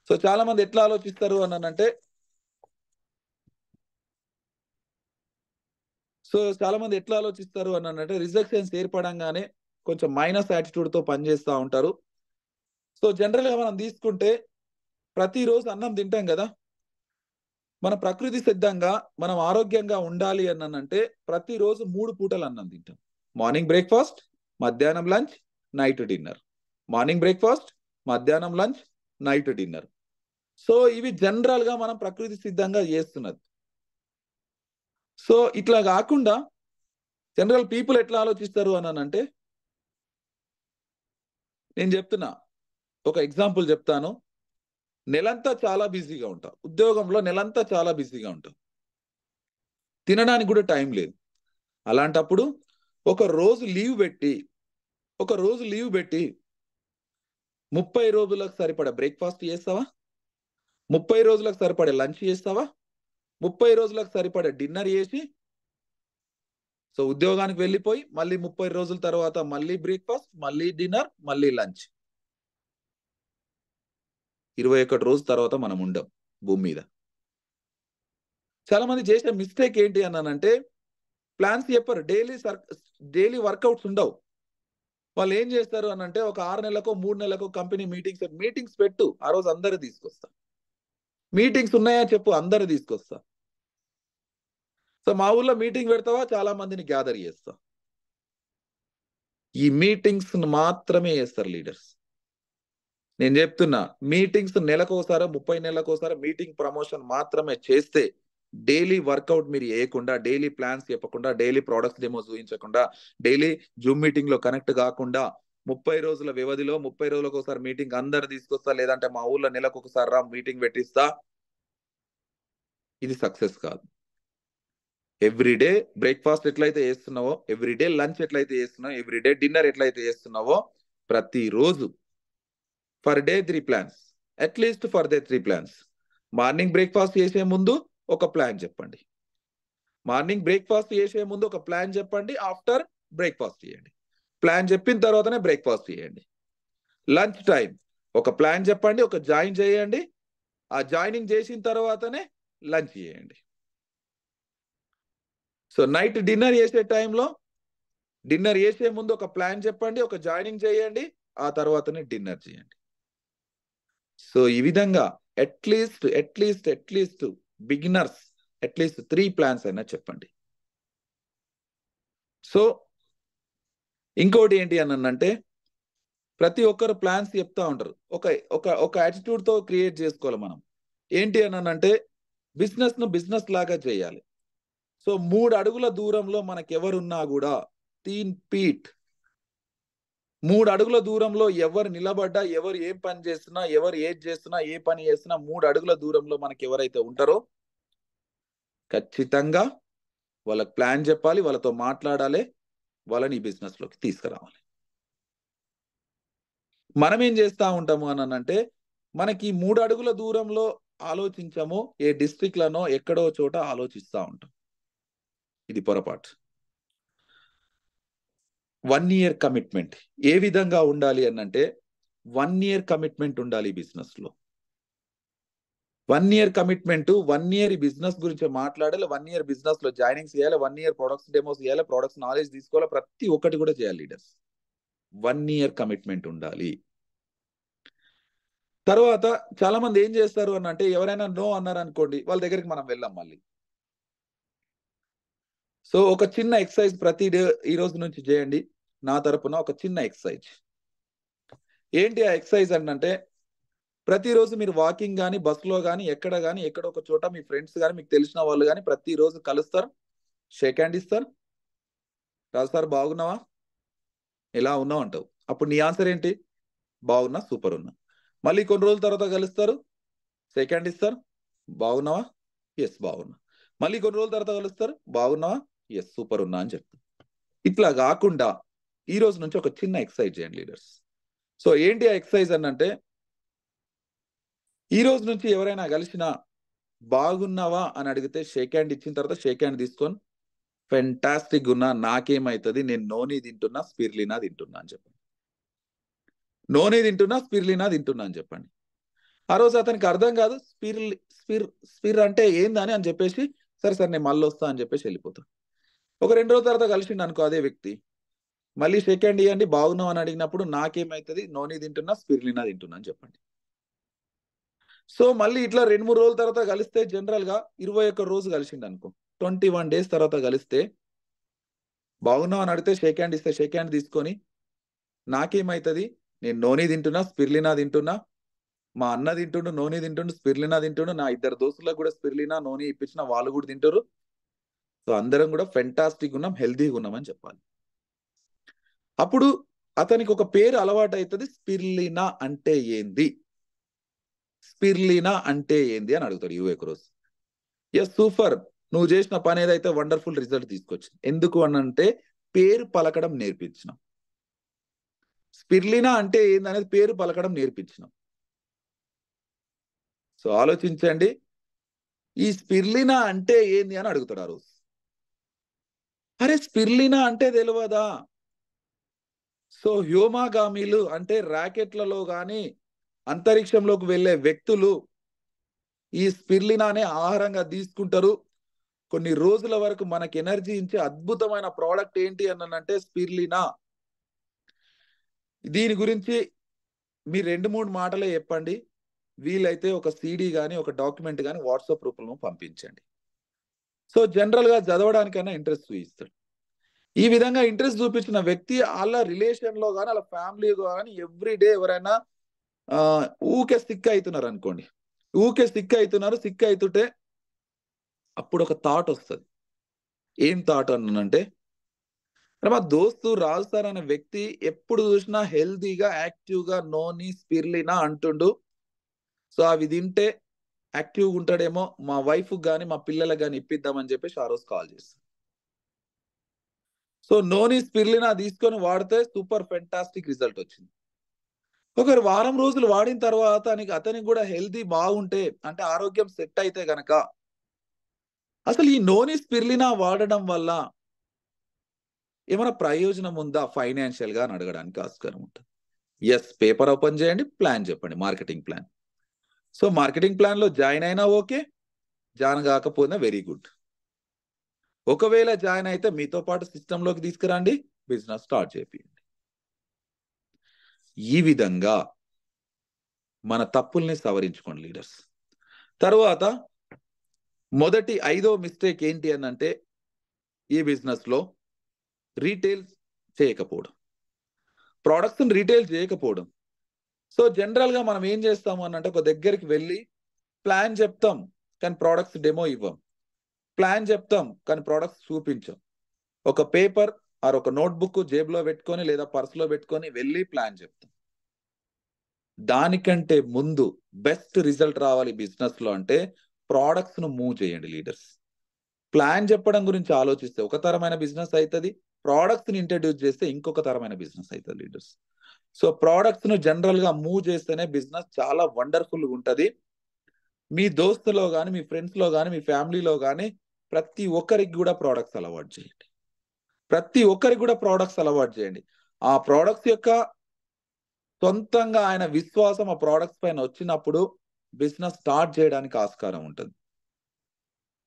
సో చాలా మంది ఎట్లా ఆలోచిస్తారు అనంటే, రిజెక్షన్స్ ఏర్పడంగానే కొంచెం మైనస్ యాటిట్యూడ్ తో పనిచేస్తూ ఉంటారు. సో జనరల్ గా మనం తీసుకుంటే ప్రతిరోజు అన్నం తింటాం కదా, మన ప్రకృతి సిద్ధంగా మనం ఆరోగ్యంగా ఉండాలి అనంటే ప్రతిరోజు 3 పూటలు అన్నం తింటాం. మార్నింగ్ బ్రేక్ఫాస్ట్, మధ్యాహ్నం lunch, night dinner. Morning breakfast, మధ్యాహ్నం లంచ్, నైట్ డిన్నర్. సో ఇవి జనరల్ గా మనం ప్రకృతి సిద్ధంగా చేస్తున్నది. సో ఇట్లా కాకుండా జనరల్ పీపుల్ ఎట్లా ఆలోచిస్తారు అనంటే, నేను చెప్తున్నా, ఒక ఎగ్జాంపుల్ చెప్తాను. నెలంతా చాలా బిజీగా ఉంటాం, ఉద్యోగంలో నెలంతా చాలా బిజీగా ఉంటాం, తినడానికి కూడా టైం లేదు. అలాంటప్పుడు ఒక రోజు లీవ్ పెట్టి 30 రోజులకు సరిపడా బ్రేక్ఫాస్ట్ చేస్తావా? 30 రోజులకు సరిపడే లంచ్ చేస్తావా? 30 రోజులకు సరిపడే డిన్నర్ చేసి సో ఉద్యోగానికి వెళ్ళిపోయి మళ్ళీ 30 రోజుల తర్వాత మళ్ళీ బ్రేక్ఫాస్ట్, మళ్ళీ డిన్నర్, మళ్ళీ లంచ్. 21 రోజు తర్వాత మనం ఉండం భూమి మీద. చాలా మంది చేసే మిస్టేక్ ఏంటి అన్నానంటే ప్లాన్స్ చెప్పరు. డైలీ వర్కౌట్స్ ఉండవు. వాళ్ళు ఏం చేస్తారు అనంటే ఒక 6 నెలలకో 3 నెలలకో కంపెనీ మీటింగ్స్ పెట్టు. ఆ రోజు అందరూ తీసుకొస్తా. మీటింగ్స్ ఉన్నాయా చెప్పు, అందరూ తీసుకొస్తా. సో మా ఊర్లో మీటింగ్ పెడతావా, చాలా మందిని గ్యాదర్ చేస్తా. ఈ మీటింగ్స్ మాత్రమే చేస్తారు లీడర్స్. నేను చెప్తున్నా, మీటింగ్స్ నెలకోసారి 30 నెలలకోసారి మీటింగ్ ప్రమోషన్ మాత్రమే చేస్తే డైలీ వర్కౌట్ మీరు చేయకుండా, డైలీ ప్లాన్స్ చెప్పకుండా, డైలీ ప్రొడక్ట్స్ డెమో చూపించకుండా, డైలీ జూమ్ మీటింగ్ లో కనెక్ట్ కాకుండా 30 రోజుల వ్యవధిలో 30 రోజులకు ఒకసారి మీటింగ్ అందరు తీసుకొస్తా, లేదంటే మా ఊర్లో నెలకు ఒకసారి రా మీటింగ్ పెట్టిస్తా, ఇది సక్సెస్ కాదు. ఎవ్రీడే బ్రేక్ఫాస్ట్ ఎట్లయితే చేస్తున్నావో, ఎవ్రీడే లంచ్ ఎట్లయితే చేస్తున్నావో, ఎవ్రీడే డిన్నర్ ఎట్లయితే చేస్తున్నావో, ప్రతిరోజు for day 3 plans, at least for day 3 plans. Morning breakfast చేసే ముందు ఒక ప్లాన్ చెప్పండి. మార్నింగ్ బ్రేక్ఫాస్ట్ చేసే ముందు ఒక ప్లాన్ చెప్పండి. ఆఫ్టర్ బ్రేక్ఫాస్ట్ చేయండి. ప్లాన్ చెప్పిన తర్వాతనే బ్రేక్ఫాస్ట్ చేయండి. లంచ్ టైం ఒక ప్లాన్ చెప్పండి, ఒక జాయిన్ చేయండి. ఆ జాయినింగ్ చేసిన తర్వాతనే లంచ్ చేయండి. సో నైట్ డిన్నర్ చేసే టైంలో డిన్నర్ చేసే ముందు ఒక ప్లాన్ చెప్పండి, ఒక జాయినింగ్ చేయండి, ఆ తర్వాతనే డిన్నర్ చేయండి. సో ఈ విధంగా అట్లీస్ట్ బిగినర్స్ అట్లీస్ట్ 3 ప్లాన్స్ అయినా చెప్పండి. సో ఇంకోటి ఏంటి అనంటే ప్రతి ఒక్కరు ప్లాన్స్ చెప్తా ఉంటారు. ఒక యాటిట్యూడ్ తో క్రియేట్ చేసుకోవాలి మనం. ఏంటి అనంటే బిజినెస్ లాగా చేయాలి. సో 3 అడుగుల దూరంలో మనకెవరున్నా కూడా 3 ఫీట్ 3 అడుగుల దూరంలో ఎవరు నిలబడ్డా, ఎవరు ఏం పని చేస్తున్నా, ఎవరు ఏది చేస్తున్నా, ఏ పని చేస్తున్నా 3 అడుగుల దూరంలో మనకి ఎవరైతే ఉంటారో ఖచ్చితంగా వాళ్ళకి ప్లాన్ చెప్పాలి, వాళ్ళతో మాట్లాడాలి, వాళ్ళని ఈ బిజినెస్ లోకి తీసుకురావాలి. మనం ఏం చేస్తా ఉంటాము అనంటే మనకి 3 అడుగుల దూరంలో ఆలోచించము, ఏ డిస్ట్రిక్ట్ లనో ఎక్కడో చోట ఆలోచిస్తా ఉంటాం. ఇది పొరపాటు. 1 year కమిట్మెంట్ ఏ విధంగా ఉండాలి అనంటే 1 year కమిట్మెంట్ ఉండాలి బిజినెస్ లో. 1 year కమిట్మెంట్, 1 year ఈ బిజినెస్ గురించి మాట్లాడాలి, 1 year బిజినెస్ లో జాయినింగ్ చేయాలి, 1 year ప్రొడక్ట్స్ డెమోస్ చేయాలి, ప్రొడక్ట్స్ నాలెడ్జ్ తీసుకోవాలి, ప్రతి ఒక్కటి కూడా చేయాలి లీడర్స్. 1 year కమిట్మెంట్ ఉండాలి. తర్వాత చాలా మంది ఏం చేస్తారు అనంటే ఎవరైనా నో అన్నారు అనుకోండి, వాళ్ళ దగ్గరికి మనం వెళ్ళాం మళ్ళీ. సో ఒక చిన్న ఎక్సర్సైజ్ ప్రతి డే ఈ రోజు నుంచి చేయండి. నా తరపున ఒక చిన్న ఎక్సర్సైజ్. ఏంటి ఆ ఎక్సర్సైజ్ అంటే ప్రతిరోజు మీరు వాకింగ్ కానీ, బస్సులో కానీ, ఎక్కడ ఒక చోట మీ ఫ్రెండ్స్ కానీ, మీకు తెలిసిన వాళ్ళు కానీ ప్రతిరోజు కలుస్తారు, షేక్ హ్యాండ్ ఇస్తారు. రాజు సార్ బాగున్నావా, ఎలా ఉన్నావు అంటావు. అప్పుడు నీ ఆన్సర్ ఏంటి? బాగున్నా, సూపర్ ఉన్నా. మళ్ళీ కొన్ని రోజుల తర్వాత కలుస్తారు, షేక్ హ్యాండ్ ఇస్తారు, బాగున్నావా, ఎస్ బాగున్నా. మళ్ళీ కొన్ని రోజుల తర్వాత కలుస్తారు, బాగున్నావా, ఎస్ సూపర్ ఉన్నా అని చెప్తారు. ఇట్లా కాకుండా ఈ రోజు నుంచి ఒక చిన్న ఎక్సర్సైజ్ చేయండి లీడర్స్. సో ఏంటి ఆ ఎక్సర్సైజ్ అంటే ఈ రోజు నుంచి ఎవరైనా కలిసినా బాగున్నావా అని అడిగితే షేక్ హ్యాండ్ ఇచ్చిన తర్వాత షేక్ హ్యాండ్ తీసుకొని ఫెంటాస్టిక్ ఉన్నా, నాకేమైతుంది, నేను నోని తింటున్నా, స్పిర్లినా తింటున్నా అని చెప్పండి. నోని తింటున్నా, స్పిర్లినా తింటున్నా అని చెప్పండి. ఆ రోజు అతనికి అర్థం కాదు, స్పిర్ అంటే ఏందని అని చెప్పేసి సరే సరే నేను మళ్ళీ వస్తా అని చెప్పేసి వెళ్ళిపోతాను. ఒక 2 రోజుల తర్వాత కలిసిండు అనుకో అదే వ్యక్తి, మళ్ళీ షేక్ హ్యాండ్ ఇవ్వండి, బాగున్నావు అని అడిగినప్పుడు నాకేమైతుంది, నోని తింటున్నా, స్పిర్లినా తింటున్నా అని చెప్పండి. సో మళ్ళీ ఇట్లా 2-3 రోజుల తర్వాత కలిస్తే జనరల్ గా 21 రోజు కలిసిండు అనుకో, 21 days తర్వాత కలిస్తే బాగున్నావు అని అడిగితే షేక్ హ్యాండ్ ఇస్తే షేక్ హ్యాండ్ తీసుకొని నాకేమైతుంది, నేను నోని తింటున్నా, స్పిర్లినా తింటున్నా, మా అన్న తింటుండు, నోని తింటుండు, స్పిర్లినా తింటుండు, నా 2 దోస్తులకు కూడా స్పిర్లినా నోని ఇప్పించిన వాళ్ళు కూడా తింటారు. సో అందరం కూడా ఫెంటాస్టిక్ ఉన్నాం, హెల్తీగా ఉన్నాం అని చెప్పాలి. అప్పుడు అతనికి ఒక పేరు అలవాటు అవుతుంది, స్పిర్లినా అంటే ఏంది, స్పిర్లినా అంటే ఏంది అని అడుగుతాడు 21 రోజు. ఎస్ సూపర్, నువ్వు చేసిన పని ఏదైతే వండర్ఫుల్ రిజల్ట్ తీసుకొచ్చింది. ఎందుకు అనంటే పేరు పలకడం నేర్పించినాం. స్పిర్లినా అంటే ఏందనేది పేరు పలకడం నేర్పించినాం. సో ఆలోచించండి, ఈ స్పిర్లినా అంటే ఏంది అని అడుగుతాడు ఆ రోజు. అరే స్పిర్లినా అంటే తెలియదా? సో హ్యోమాగామీలు అంటే రాకెట్లలో గాని అంతరిక్షంలోకి వెళ్ళే వ్యక్తులు ఈ స్పిర్లినానే ఆహారంగా తీసుకుంటారు. కొన్ని రోజుల వరకు మనకి ఎనర్జీ ఇచ్చే అద్భుతమైన ప్రోడక్ట్ ఏంటి అనంటే స్పిర్లినా. దీని గురించి మీరు 2-3 మాటలే చెప్పండి. వీలైతే ఒక సీడీ గాని, ఒక డాక్యుమెంట్ గాని వాట్సాప్ రూపంలో పంపించండి. సో జనరల్ గా చదవడానికైనా ఇంట్రెస్ట్ చూపిస్తాడు. ఈ విధంగా ఇంట్రెస్ట్ చూపించిన వ్యక్తి వాళ్ళ రిలేషన్ లో గాని, వాళ్ళ ఫ్యామిలీలో గాని ఎవ్రీ డే ఎవరైనా ఊకే సిక్ అవుతున్నారు అనుకోండి. ఊకే సిక్ అవుతున్నారు, సిక్ అవుతుంటే అప్పుడు ఒక థాట్ వస్తుంది. ఏం థాట్ అనంటే, మా దోస్తు రాజు సార్ అనే వ్యక్తి ఎప్పుడు చూసినా హెల్తీగా యాక్టివ్గా నోని స్పిర్లినా అంటుండు. సో అవి తింటే యాక్టివ్గా ఉంటాడేమో, మా వైఫ్ కానీ మా పిల్లలకు కానీ ఇప్పిద్దామని చెప్పేసి ఆ రోజు కాల్ చేస్తాను. సో నోని స్పిర్లినా తీసుకొని వాడితే సూపర్ ఫెంటాస్టిక్ రిజల్ట్ వచ్చింది. ఒకరు వారం రోజులు వాడిన తర్వాత అతనికి కూడా హెల్తీ బాగుంటే, అంటే ఆరోగ్యం సెట్ అయితే గనక, అసలు ఈ నోని స్పిర్లినా వాడడం వల్ల ఏమైనా ప్రయోజనం ఉందా ఫైనాన్షియల్ గా అని అడగడానికి ఆస్కారం ఉంటుంది. ఎస్, పేపర్ ఓపెన్ చేయండి, ప్లాన్ చెప్పండి, marketing plan. So marketing plan లో జాయిన్ అయినా ఓకే, జాయిన్ కాకపోయినా వెరీ గుడ్. ఒకవేళ జాయిన్ అయితే మీతో పాటు సిస్టంలోకి తీసుకురండి, బిజినెస్ స్టార్ట్ చేయండి. ఈ విధంగా మన తప్పుల్ని సవరించుకోండి లీడర్స్. తర్వాత మొదటి 5వ మిస్టేక్ ఏంటి అనంటే, ఈ బిజినెస్ లో రీటైల్ చేయకపోవడం, ప్రొడక్ట్స్ రీటైల్ చేయకపోవడం. సో జనరల్ గా మనం ఏం చేస్తాము అనంటే, ఒక దగ్గరికి వెళ్ళి ప్లాన్ చెప్తాం కానీ ప్రొడక్ట్స్ డెమో ఇవ్వం, ప్లాన్ చెప్తాం కానీ ప్రొడక్ట్స్ చూపించాం. ఒక పేపర్ ఆర్ ఒక నోట్బుక్ జేబులో పెట్టుకొని లేదా పర్సులో పెట్టుకొని వెళ్ళి ప్లాన్ చెప్తాం. దానికంటే ముందు బెస్ట్ రిజల్ట్ రావాలి బిజినెస్ లో అంటే ప్రొడక్ట్స్ ను మూవ్ చేయండి లీడర్స్. ప్లాన్ చెప్పడం గురించి ఆలోచిస్తే ఒక తరమైన బిజినెస్ అవుతుంది, ప్రోడక్ట్స్ ని ఇంట్రడ్యూస్ చేస్తే ఇంకొక తరమైన బిజినెస్ అవుతుంది లీడర్స్. సో ప్రోడక్ట్స్ ను జనరల్ గా మూవ్ చేస్తేనే బిజినెస్ చాలా వండర్ఫుల్ ఉంటది. మీ దోస్తులో కానీ, మీ ఫ్రెండ్స్ లో కానీ, మీ ఫ్యామిలీలో కానీ ప్రతి ఒక్కరికి కూడా ప్రోడక్ట్స్ అలవాటు చేయండి. ప్రతి ఒక్కరికి కూడా ప్రోడక్ట్స్ అలవాటు చేయండి. ఆ ప్రోడక్ట్స్ యొక్క సొంతంగా ఆయన విశ్వాసం ఆ ప్రోడక్ట్స్ పైన వచ్చినప్పుడు బిజినెస్ స్టార్ట్ చేయడానికి ఆస్కారం ఉంటుంది.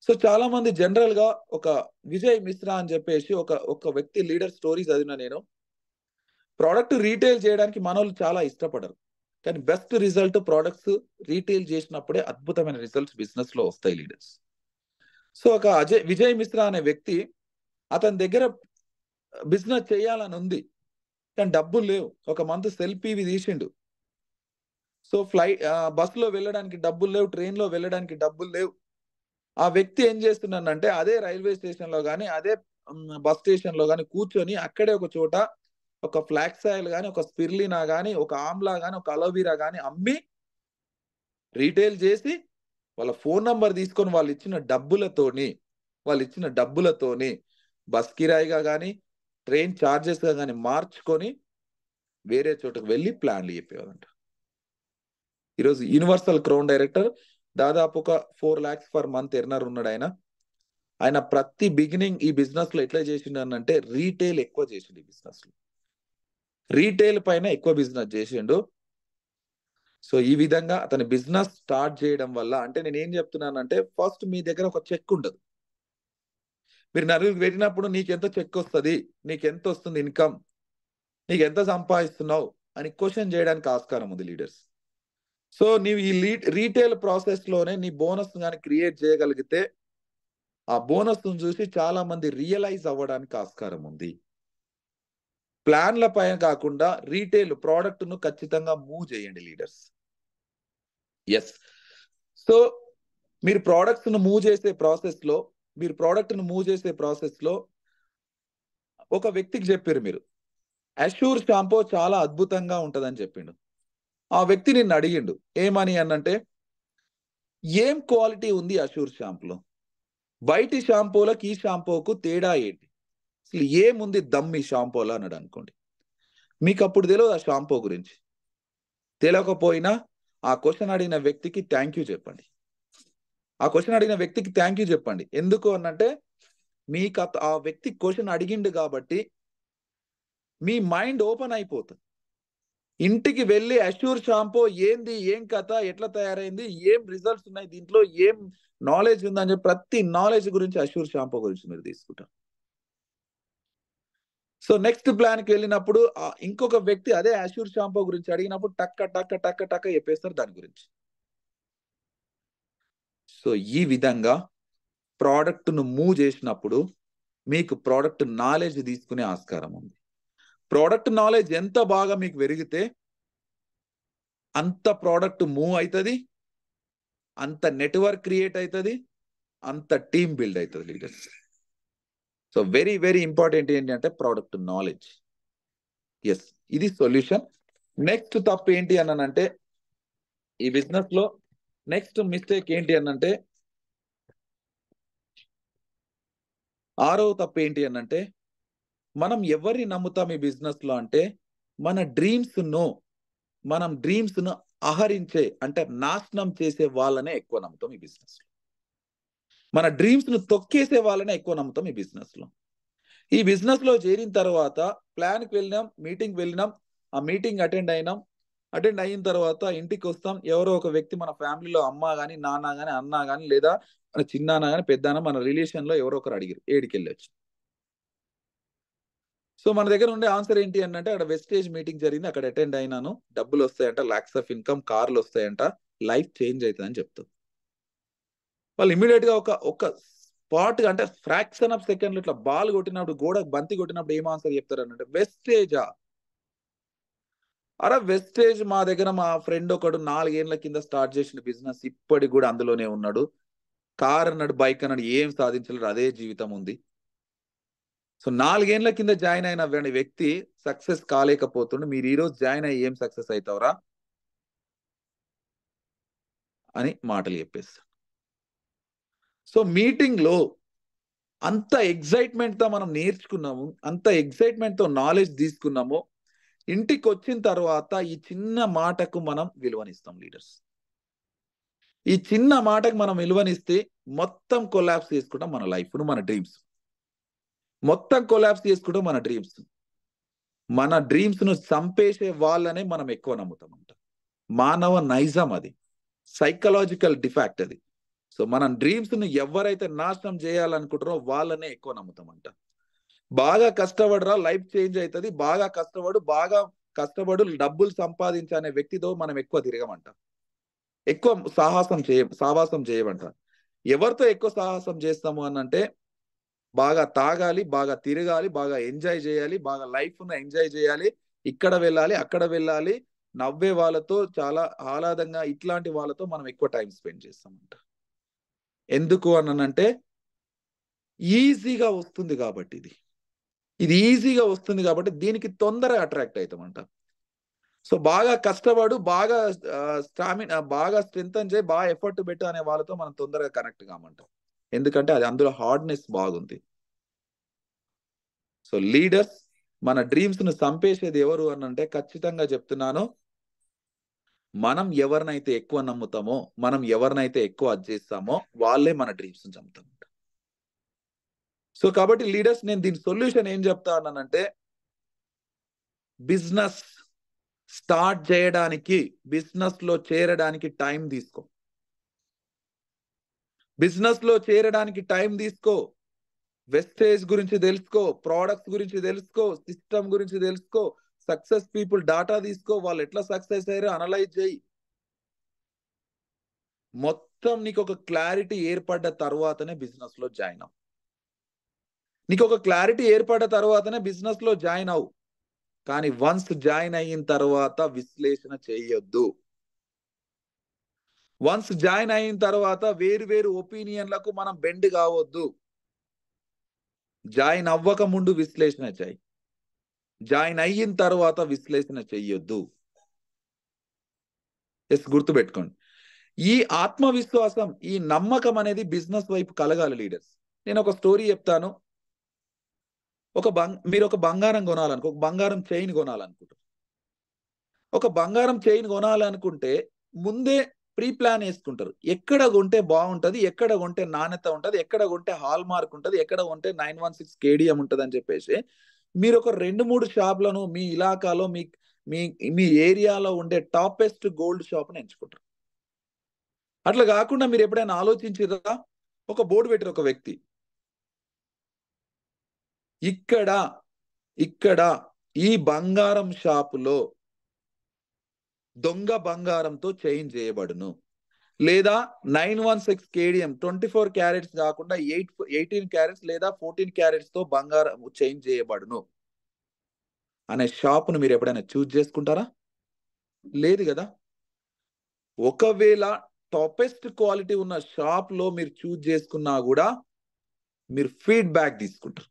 సో చాలా మంది జనరల్ గా ఒక విజయ్ మిశ్రా అని చెప్పేసి ఒక వ్యక్తి లీడర్ స్టోరీ చదివిన నేను. ప్రోడక్ట్ రీటైల్ చేయడానికి మనోళ్ళు చాలా ఇష్టపడరు, కానీ బెస్ట్ రిజల్ట్ ప్రోడక్ట్స్ రీటైల్ చేసినప్పుడే అద్భుతమైన రిజల్ట్స్ బిజినెస్ లో వస్తాయి లీడర్స్. సో ఒక విజయ్ మిశ్రా అనే వ్యక్తి, అతని దగ్గర బిజినెస్ చేయాలని ఉంది కానీ డబ్బులు లేవు. ఒక మంత్ సెల్ఫీవి తీసిండు. సో బస్సులో వెళ్ళడానికి డబ్బులు లేవు, ట్రైన్ లో వెళ్ళడానికి డబ్బులు లేవు. ఆ వ్యక్తి ఏం చేస్తున్నానంటే అదే రైల్వే స్టేషన్ లో కానీ, అదే బస్ స్టేషన్ లో కానీ కూర్చొని అక్కడే ఒక చోట ఒక ఫ్లాక్స్ ఆయిల్ కానీ, ఒక స్పిర్లినా కానీ, ఒక ఆమ్లా కానీ, ఒక అలోవీరా కానీ అమ్మి రీటైల్ చేసి వాళ్ళ ఫోన్ నంబర్ తీసుకొని వాళ్ళు ఇచ్చిన డబ్బులతోని బస్ కిరాయిగా కానీ, ట్రైన్ ఛార్జెస్ గా కానీ మార్చుకొని వేరే చోటకు వెళ్ళి ప్లాన్లు చెప్పేవారంట. ఈరోజు యూనివర్సల్ క్రౌన్ డైరెక్టర్, దాదాపు ఒక 4 lakhs పర్ మంత్ ఎర్నర్ ఉన్నాడు ఆయన. ఆయన ప్రతి బిగినింగ్ ఈ బిజినెస్ లో ఎట్లా చేసిండు అంటే రీటైల్ ఎక్కువ చేసిండు. ఈ బిజినెస్ లో రీటైల్ పైన ఎక్కువ బిజినెస్ చేసిండు. సో ఈ విధంగా అతని బిజినెస్ స్టార్ట్ చేయడం వల్ల, అంటే నేను ఏం చెప్తున్నానంటే, ఫస్ట్ మీ దగ్గర ఒక చెక్ ఉండదు. మీరు నలుగురికి పెట్టినప్పుడు నీకెంత చెక్ వస్తుంది, నీకెంత వస్తుంది ఇన్కమ్, నీకు ఎంత సంపాదిస్తున్నావు అని క్వశ్చన్ చేయడానికి ఆస్కారం ఉంది లీడర్స్. సో నీవు ఈ రీటైల్ ప్రాసెస్ లోనే నీ బోనస్ కానీ క్రియేట్ చేయగలిగితే ఆ బోనస్ చూసి చాలా మంది రియలైజ్ అవ్వడానికి ఆస్కారం ఉంది. ప్లాన్ల పైన కాకుండా రీటైల్ ప్రోడక్ట్ ను ఖచ్చితంగా మూవ్ చేయండి లీడర్స్. ఎస్, సో మీరు ప్రోడక్ట్స్ ను మూవ్ చేసే ప్రాసెస్ లో ఒక వ్యక్తికి చెప్పారు మీరు, అష్యూర్ షాంపూ చాలా అద్భుతంగా ఉంటదని చెప్పిండు. ఆ వ్యక్తి నిన్ను అడిగిండు ఏమని అనంటే, ఏం క్వాలిటీ ఉంది అష్యూర్ షాంపూలో, బయటి షాంపూలకు ఈ షాంపూకు తేడా ఏంటి, అసలు ఏముంది దమ్ ఈ షాంపూలో అన్నాడు అనుకోండి. మీకు అప్పుడు తెలియదు ఆ షాంపూ గురించి. తెలియకపోయినా ఆ క్వశ్చన్ అడిగిన వ్యక్తికి థ్యాంక్ యూ చెప్పండి. ఆ క్వశ్చన్ అడిగిన వ్యక్తికి థ్యాంక్ యూ చెప్పండి. ఎందుకు అనంటే మీకు ఆ వ్యక్తి క్వశ్చన్ అడిగిండు కాబట్టి మీ మైండ్ ఓపెన్ అయిపోతుంది. ఇంటికి వెళ్ళి అష్యూర్ షాంపూ ఏంది, ఏం కథ, ఎట్లా తయారైంది, ఏం రిజల్ట్స్ ఉన్నాయి, దీంట్లో ఏం నాలెడ్జ్ ఉందని చెప్పి ప్రతి నాలెడ్జ్ గురించి అష్యూర్ షాంపూ గురించి మీరు తీసుకుంటారు. సో నెక్స్ట్ ప్లాన్కి వెళ్ళినప్పుడు ఇంకొక వ్యక్తి అదే అష్యూర్ షాంపూ గురించి అడిగినప్పుడు టక్క టక్క టక్క టక్క చెప్పేస్తారు దాని గురించి. సో ఈ విధంగా ప్రోడక్ట్ను మూవ్ చేసినప్పుడు మీకు ప్రోడక్ట్ నాలెడ్జ్ తీసుకునే ఆస్కారం ఉంది. ప్రోడక్ట్ నాలెడ్జ్ ఎంత బాగా మీకు పెరిగితే అంత ప్రోడక్ట్ మూవ్ అవుతుంది, అంత నెట్వర్క్ క్రియేట్ అవుతుంది, అంత టీమ్ బిల్డ్ అవుతుంది leaders. So very very important ఏంటంటే ప్రోడక్ట్ నాలెడ్జ్. ఎస్, ఇది సొల్యూషన్. నెక్స్ట్ తప్పు ఏంటి అనంటే ఈ బిజినెస్ లో నెక్స్ట్ మిస్టేక్ ఏంటి అనంటే, ఆరవ తప్పు ఏంటి అనంటే మనం ఎవరిని నమ్ముతాం ఈ బిజినెస్ లో అంటే మన మనం డ్రీమ్స్ ను అహరించే అంటే నాశనం చేసే వాళ్ళనే ఎక్కువ నమ్ముతాం ఈ బిజినెస్ లో. మన డ్రీమ్స్ ను తొక్కేసే వాళ్ళనే ఎక్కువ నమ్ముతాం ఈ బిజినెస్ లో. ఈ బిజినెస్ లో చేరిన తర్వాత ప్లాన్కి వెళ్ళినాం, మీటింగ్ వెళ్ళినాం, ఆ మీటింగ్ అటెండ్ అయిన తర్వాత ఇంటికి వస్తాం. ఎవరో ఒక వ్యక్తి మన ఫ్యామిలీలో అమ్మ కానీ, నాన్న కానీ, అన్న కానీ, లేదా మన చిన్నాన్న కానీ, పెద్దన్న, మన రిలేషన్ లో ఎవరో ఒకరు అడిగారు ఏడికి వెళ్ళొచ్చు. సో మన దగ్గర ఉండే ఆన్సర్ ఏంటి అంటే అక్కడ వెస్టేజ్ మీటింగ్ జరిగింది, అక్కడ అటెండ్ అయినాను, డబ్బులు వస్తాయంట, లాక్స్ ఆఫ్ ఇన్కమ్, కార్లు వస్తాయంట, లైఫ్ చేంజ్ అవుతుందని చెప్తారు. వాళ్ళు ఇమీడియట్ గా ఒక స్పాట్ అంటే ఫ్రాక్షన్ ఆఫ్ సెకండ్లు ఇట్లా బాల్ కొట్టినప్పుడు, గోడ బంతి కొట్టినప్పుడు ఏం ఆన్సర్ చెప్తారు అంటే వెస్టేజా. అరే వెస్టేజ్ మా దగ్గర మా ఫ్రెండ్ ఒకడు 4 ఏళ్ల కింద స్టార్ట్ చేసిన బిజినెస్ ఇప్పటికి కూడా అందులోనే ఉన్నాడు. కార్ అన్నాడు, బైక్ అన్నాడు, ఏం సాధించలేడు, అదే జీవితం ఉంది. సో 4 ఏళ్ల కింద జాయిన్ అయిన వ్యక్తి సక్సెస్ కాలేకపోతుండే, మీరు ఈ రోజు జాయిన్ అయ్యి ఏం సక్సెస్ అవుతావురా అని మాటలు చెప్పేస్తారు. సో మీటింగ్ లో అంత ఎగ్జైట్మెంట్ తో మనం నేర్చుకున్నాము, అంత ఎగ్జైట్మెంట్ తో నాలెడ్జ్ తీసుకున్నాము. ఇంటికి వచ్చిన తర్వాత ఈ చిన్న మాటకు మనం విలువనిస్తాం లీడర్స్. ఈ చిన్న మాటకు మనం విలువనిస్తే మొత్తం కొలాప్స్ చేసుకుంటాం మన లైఫ్ను, మన డ్రీమ్స్ మొత్తం కొలాప్స్ చేసుకుంటాం. మన డ్రీమ్స్ ను చంపేసే వాళ్ళనే మనం ఎక్కువ నమ్ముతామంట. మానవ నైజం అది, సైకలాజికల్ డిఫాక్ట్ అది. సో మన డ్రీమ్స్ ను ఎవరైతే నాశనం చేయాలనుకుంటారో వాళ్ళనే ఎక్కువ నమ్ముతామంట. బాగా కష్టపడరా లైఫ్ చేంజ్ అవుతుంది, బాగా కష్టపడు డబ్బులు సంపాదించనే వ్యక్తితో మనం ఎక్కువ తిరగమంట, ఎక్కువ సావాసం చేయమంట. ఎవరితో ఎక్కువ సాహసం చేస్తాము అనంటే బాగా తాగాలి, బాగా తిరగాలి, బాగా ఎంజాయ్ చేయాలి, బాగా లైఫ్ ను ఎంజాయ్ చేయాలి, ఇక్కడ వెళ్ళాలి, అక్కడ వెళ్ళాలి, నవ్వే వాళ్ళతో, చాలా ఆహ్లాదంగా ఇట్లాంటి వాళ్ళతో మనం ఎక్కువ టైం స్పెండ్ చేస్తామంట. ఎందుకు అనంటే ఈజీగా వస్తుంది కాబట్టి, ఇది ఈజీగా వస్తుంది కాబట్టి దీనికి తొందరగా అట్రాక్ట్ అవుతామంట. సో బాగా కష్టపడు, బాగా స్టామినా, బాగా స్ట్రెంగ్ చేయి, బాగా ఎఫర్ట్ పెట్టు అనే వాళ్ళతో మనం తొందరగా కనెక్ట్ కామంట. ఎందుకంటే అది అందులో హార్డ్నెస్ బాగుంది. సో లీడర్స్ మన డ్రీమ్స్ ను చంపేసేది ఎవరు అనంటే ఖచ్చితంగా చెప్తున్నాను, మనం ఎవరినైతే ఎక్కువ నమ్ముతామో, మనం ఎవరినైతే ఎక్కువ అది చేస్తామో వాళ్ళే మన డ్రీమ్స్ ను చంపుతాం. సో కాబట్టి లీడర్స్ నేను దీని సొల్యూషన్ ఏం చెప్తా అన్నానంటే, బిజినెస్ స్టార్ట్ చేయడానికి, బిజినెస్ లో చేరడానికి టైం తీసుకో. బిజినెస్ లో చేరడానికి టైం తీసుకో. వెస్టేజ్ గురించి తెలుసుకో, ప్రోడక్ట్స్ గురించి తెలుసుకో, సిస్టమ్ గురించి తెలుసుకో, సక్సెస్ పీపుల్ డాటా తీసుకో, వాళ్ళు ఎట్లా సక్సెస్ అయ్యారో అనలైజ్ చేయి. మొత్తం నీకు ఒక క్లారిటీ ఏర్పడ్డ తర్వాతనే బిజినెస్ లో జాయిన్ అవ్వు. నీకు ఒక క్లారిటీ ఏర్పడ్డ తర్వాతనే బిజినెస్ లో జాయిన్ అవ్వు. కానీ వన్స్ జాయిన్ అయిన తర్వాత విశ్లేషణ చేయొద్దు. వన్స్ జాయిన్ అయిన తర్వాత వేరు వేరు ఒపీనియన్లకు మనం బెండ్ కావద్దు. జాయిన్ అవ్వక ముందు విశ్లేషణ చేయి, జాయిన్ అయిన తర్వాత విశ్లేషణ చెయ్యొద్దు. ఎస్, గుర్తుపెట్టుకోండి. ఈ ఆత్మవిశ్వాసం, ఈ నమ్మకం అనేది బిజినెస్ వైపు కలగాలి లీడర్స్. నేను ఒక స్టోరీ చెప్తాను. మీరు ఒక బంగారం కొనాలనుకో, ఒక బంగారం చైన్ కొనాలనుకుంటారు. ఒక బంగారం చైన్ కొనాలనుకుంటే ముందే ప్రీ ప్లాన్ వేసుకుంటారు. ఎక్కడ కొంటే బాగుంటది, ఎక్కడ కొంటే నాణ్యత ఉంటది, ఎక్కడ కొంటే హాల్ మార్క్ ఉంటది, ఎక్కడ కొంటే 916 కేడిఎం ఉంటది అని చెప్పేసి మీరు ఒక 2-3 షాపులను మీ ఇలాకాలో మీ మీ మీ ఏరియాలో ఉండే టాపెస్ట్ గోల్డ్ షాప్ని ఎంచుకుంటారు. అట్లా కాకుండా మీరు ఎప్పుడైనా ఆలోచించారా? ఒక బోర్డు పెట్టారు ఒక వ్యక్తి, ఇక్కడ ఇక్కడ ఈ బంగారం షాపులో దొంగ బంగారంతో చైన్ చేయబడును, లేదా 916 కేడిఎం 24 క్యారెట్స్ కాకుండా 18 క్యారెట్స్ లేదా 14 క్యారెట్స్ తో బంగారం చైన్ చేయబడును అనే షాపును మీరు ఎప్పుడైనా చూజ్ చేసుకుంటారా? లేదు కదా. ఒకవేళ టాపెస్ట్ క్వాలిటీ ఉన్న షాప్ లో మీరు చూజ్ చేసుకున్నా కూడా మీరు ఫీడ్బ్యాక్ తీసుకుంటారు.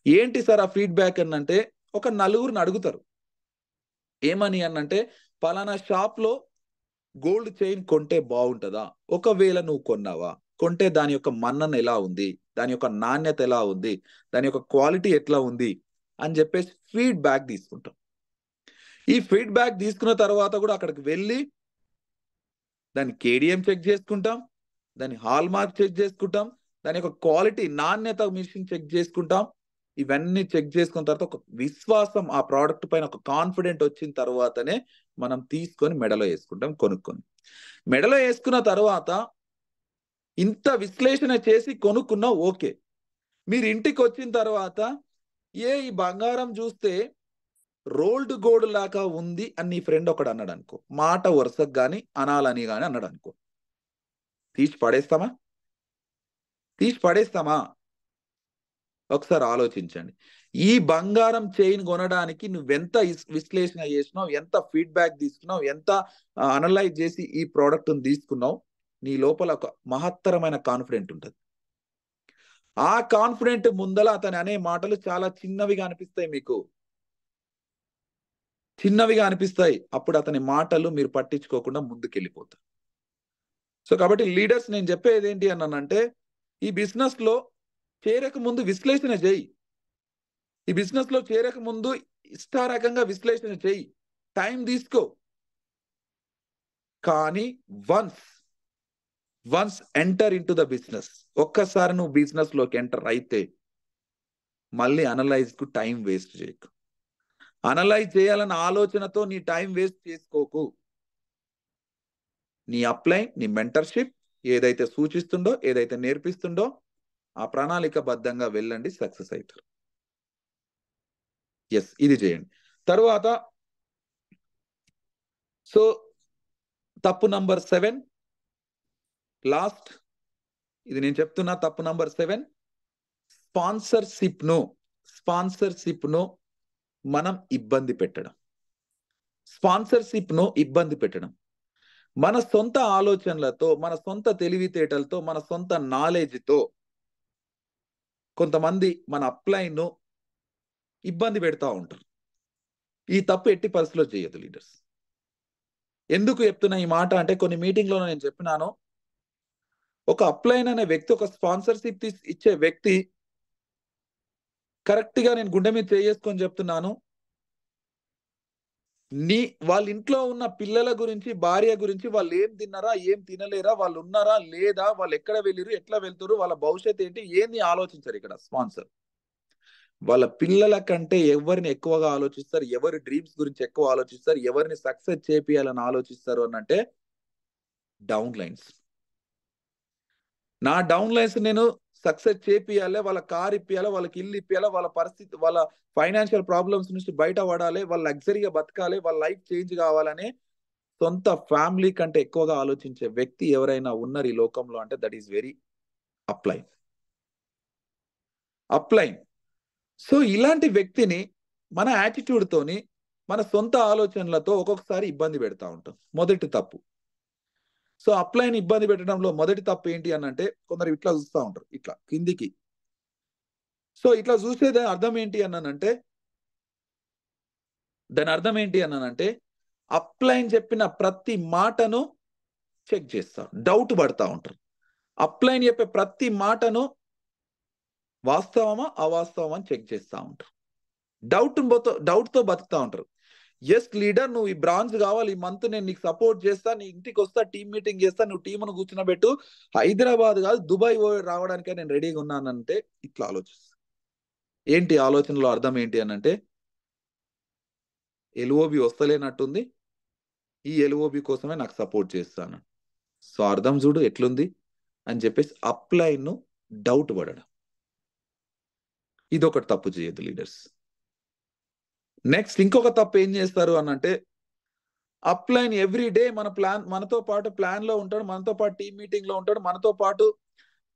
ఏంటి సార్ ఆ ఫీడ్బ్యాక్ అనంటే, ఒక నలుగురిని అడుగుతారు ఏమని అనంటే, పలానా షాప్ లో గోల్డ్ చైన్ కొంటే బాగుంటుందా, ఒకవేళ నువ్వు కొన్నావా, కొంటే దాని యొక్క మన్నన ఎలా ఉంది, దాని యొక్క నాణ్యత ఎలా ఉంది, దాని యొక్క క్వాలిటీ ఎట్లా ఉంది అని చెప్పేసి ఫీడ్బ్యాక్ తీసుకుంటాం. ఈ ఫీడ్బ్యాక్ తీసుకున్న తర్వాత కూడా అక్కడికి వెళ్ళి దాని కేడిఎం చెక్ చేసుకుంటాం, దాని హాల్ మార్క్ చెక్ చేసుకుంటాం, దాని యొక్క క్వాలిటీ నాణ్యత మిషన్ చెక్ చేసుకుంటాం. ఇవన్నీ చెక్ చేసుకున్న తర్వాత ఒక విశ్వాసం ఆ ప్రోడక్ట్ పైన ఒక కాన్ఫిడెంట్ వచ్చిన తర్వాతనే మనం తీసుకొని మెడలో వేసుకుంటాం కొనుక్కొని. మెడలో వేసుకున్న తర్వాత ఇంత విశ్లేషణ చేసి కొనుక్కున్నా ఓకే. మీరు ఇంటికి వచ్చిన తర్వాత ఈ బంగారం చూస్తే రోల్డ్ గోల్డ్ లాగా ఉంది అని నీ ఫ్రెండ్ ఒకడు అన్నాడు అనుకో, మాట వరుసకు గాని అనాలని గాని అన్నాడు అనుకో, తీసి పడేస్తామా? తీసి పడేస్తామా? ఒకసారి ఆలోచించండి. ఈ బంగారం చైన్ కొనడానికి నువ్వెంత విశ్లేషణ చేసినావు, ఎంత ఫీడ్బ్యాక్ తీసుకున్నావు, ఎంత అనలైజ్ చేసి ఈ ప్రోడక్ట్ తీసుకున్నావు, నీ లోపల ఒక మహత్తరమైన కాన్ఫిడెంట్ ఉంటుంది. ఆ కాన్ఫిడెంట్ ముందల అతని అనే మాటలు చాలా చిన్నవిగా అనిపిస్తాయి, మీకు చిన్నవిగా అనిపిస్తాయి. అప్పుడు అతని మాటలు మీరు పట్టించుకోకుండా ముందుకెళ్ళిపోతారు. సో కాబట్టి లీడర్స్ నేను చెప్పేది ఏంటి అన్నానంటే, ఈ బిజినెస్ లో చేరక ముందు విశ్లేషణ చేయి. ఈ బిజినెస్ లో చేరక ముందు ఇష్టారకంగా విశ్లేషణ చేయి, టైం తీసుకో. కానీ once enter in to the business, ఒక్కసారి నువ్వు బిజినెస్ లోకి ఎంటర్ అయితే మళ్ళీ అనలైజ్ కు టైం వేస్ట్ చేయకు. అనలైజ్ చేయాలన్న ఆలోచనతో నీ టైం వేస్ట్ చేసుకోకు. నీ అప్లైన్, నీ మెంటర్షిప్ ఏదైతే సూచిస్తుండో, ఏదైతే నేర్పిస్తుండో ఆ ప్రణాళికబద్ధంగా వెళ్ళండి, సక్సెస్ అవుతారు. ఎస్, ఇది చేయండి. తర్వాత సో తప్పు నంబర్ 7, లాస్ట్, ఇది నేను చెప్తున్నా తప్పు నంబర్ 7, స్పాన్సర్షిప్ ను మనం ఇబ్బంది పెట్టడం. మన సొంత ఆలోచనలతో, మన సొంత తెలివితేటలతో, మన సొంత నాలెడ్జ్తో కొంతమంది మన అప్లైన్ ను ఇబ్బంది పెడతా ఉంటారు. ఈ తప్పు ఎట్టి పరిస్థితిలో చేయదు లీడర్స్. ఎందుకు చెప్తున్నా ఈ మాట అంటే, కొన్ని మీటింగ్లో నేను చెప్పినాను, ఒక అప్లైన్ అనే వ్యక్తి, ఒక స్పాన్సర్షిప్ ఇచ్చే వ్యక్తి కరెక్ట్ గా నేను గుండె మీద చేసుకొని చెప్తున్నాను, వాళ్ళ ఇంట్లో ఉన్న పిల్లల గురించి, భార్య గురించి, వాళ్ళు ఏం తిన్నారా, ఏం తినలేరా, వాళ్ళు ఉన్నారా లేదా, వాళ్ళు ఎక్కడ వెళ్ళిరు, ఎట్లా వెళ్తారు, వాళ్ళ భవిష్యత్తు ఏంటి, ఏంది ఆలోచించారు. ఇక్కడ స్పాన్సర్ వాళ్ళ పిల్లల కంటే ఎవరిని ఎక్కువగా ఆలోచిస్తారు, ఎవరి డ్రీమ్స్ గురించి ఎక్కువ ఆలోచిస్తారు, ఎవరిని సక్సెస్ చేపియాలని ఆలోచిస్తారు అనంటే డౌన్ లైన్స్. నా డౌన్ లైన్స్ నేను సక్సెస్ చేపియాలి, వాళ్ళ కార్ ఇప్పియాలి, వాళ్ళకి ఇల్లు ఇప్పియాలి, వాళ్ళ పరిస్థితి, వాళ్ళ ఫైనాన్షియల్ ప్రాబ్లమ్స్ నుంచి బయట పడాలి, వాళ్ళ లగ్జరీగా బతకాలి, వాళ్ళ లైఫ్ చేంజ్ కావాలని సొంత ఫ్యామిలీ కంటే ఎక్కువగా ఆలోచించే వ్యక్తి ఎవరైనా ఉన్నారు ఈ లోకంలో అంటే that is very upline. So ఇలాంటి వ్యక్తిని మన యాటిట్యూడ్ తోని, మన సొంత ఆలోచనలతో ఒక్కొక్కసారి ఇబ్బంది పెడతా ఉంటాం. మొదటి తప్పు. సో అప్లైన్ ఇబ్బంది పెట్టడంలో మొదటి తప్పు ఏంటి అనంటే, కొందరు ఇట్లా చూస్తూ ఉంటారు, ఇట్లా కిందికి. సో ఇట్లా చూసేది అర్థం ఏంటి అన్నానంటే, దాని అర్థం ఏంటి అన్నానంటే, అప్లైన్ చెప్పిన ప్రతి మాటను చెక్ చేస్తారు, డౌట్ పడతా ఉంటారు. అప్లైన్ చెప్పే ప్రతి మాటను వాస్తవమా అవాస్తవమా అని చెక్ చేస్తూ ఉంటారు. డౌట్తో బతుకుతూ ఉంటారు. ఎస్ లీడర్, నువ్వు ఈ బ్రాంచ్ కావాలి, ఈ మంత్ నేను నీకు సపోర్ట్ చేస్తా, నీ ఇంటికి వస్తా, టీమ్ మీటింగ్ చేస్తా, నువ్వు టీమును కూర్చున్నబెట్టు, హైదరాబాద్ కాదు దుబాయ్ రావడానికే నేను రెడీగా ఉన్నానంటే ఇట్లా ఆలోచిస్తా. ఏంటి ఆలోచనలో అర్థం ఏంటి అని అంటే, ఎల్ఓబి వస్తలేనట్టుంది, ఈ ఎల్ఓబి కోసమే నాకు సపోర్ట్ చేస్తాను. సో అర్థం చూడు ఎట్లుంది అని చెప్పేసి అప్లైన్ డౌట్ పడడం. ఇదొకటి తప్పు చేయొద్దు లీడర్స్. నెక్స్ట్ ఇంకొక తప్పు ఏం చేస్తారు అని అంటే, అప్లైన్ ఎవ్రీ డే మనతో పాటు ప్లాన్ లో ఉంటాడు, మనతో పాటు టీమ్ మీటింగ్ లో ఉంటాడు, మనతో పాటు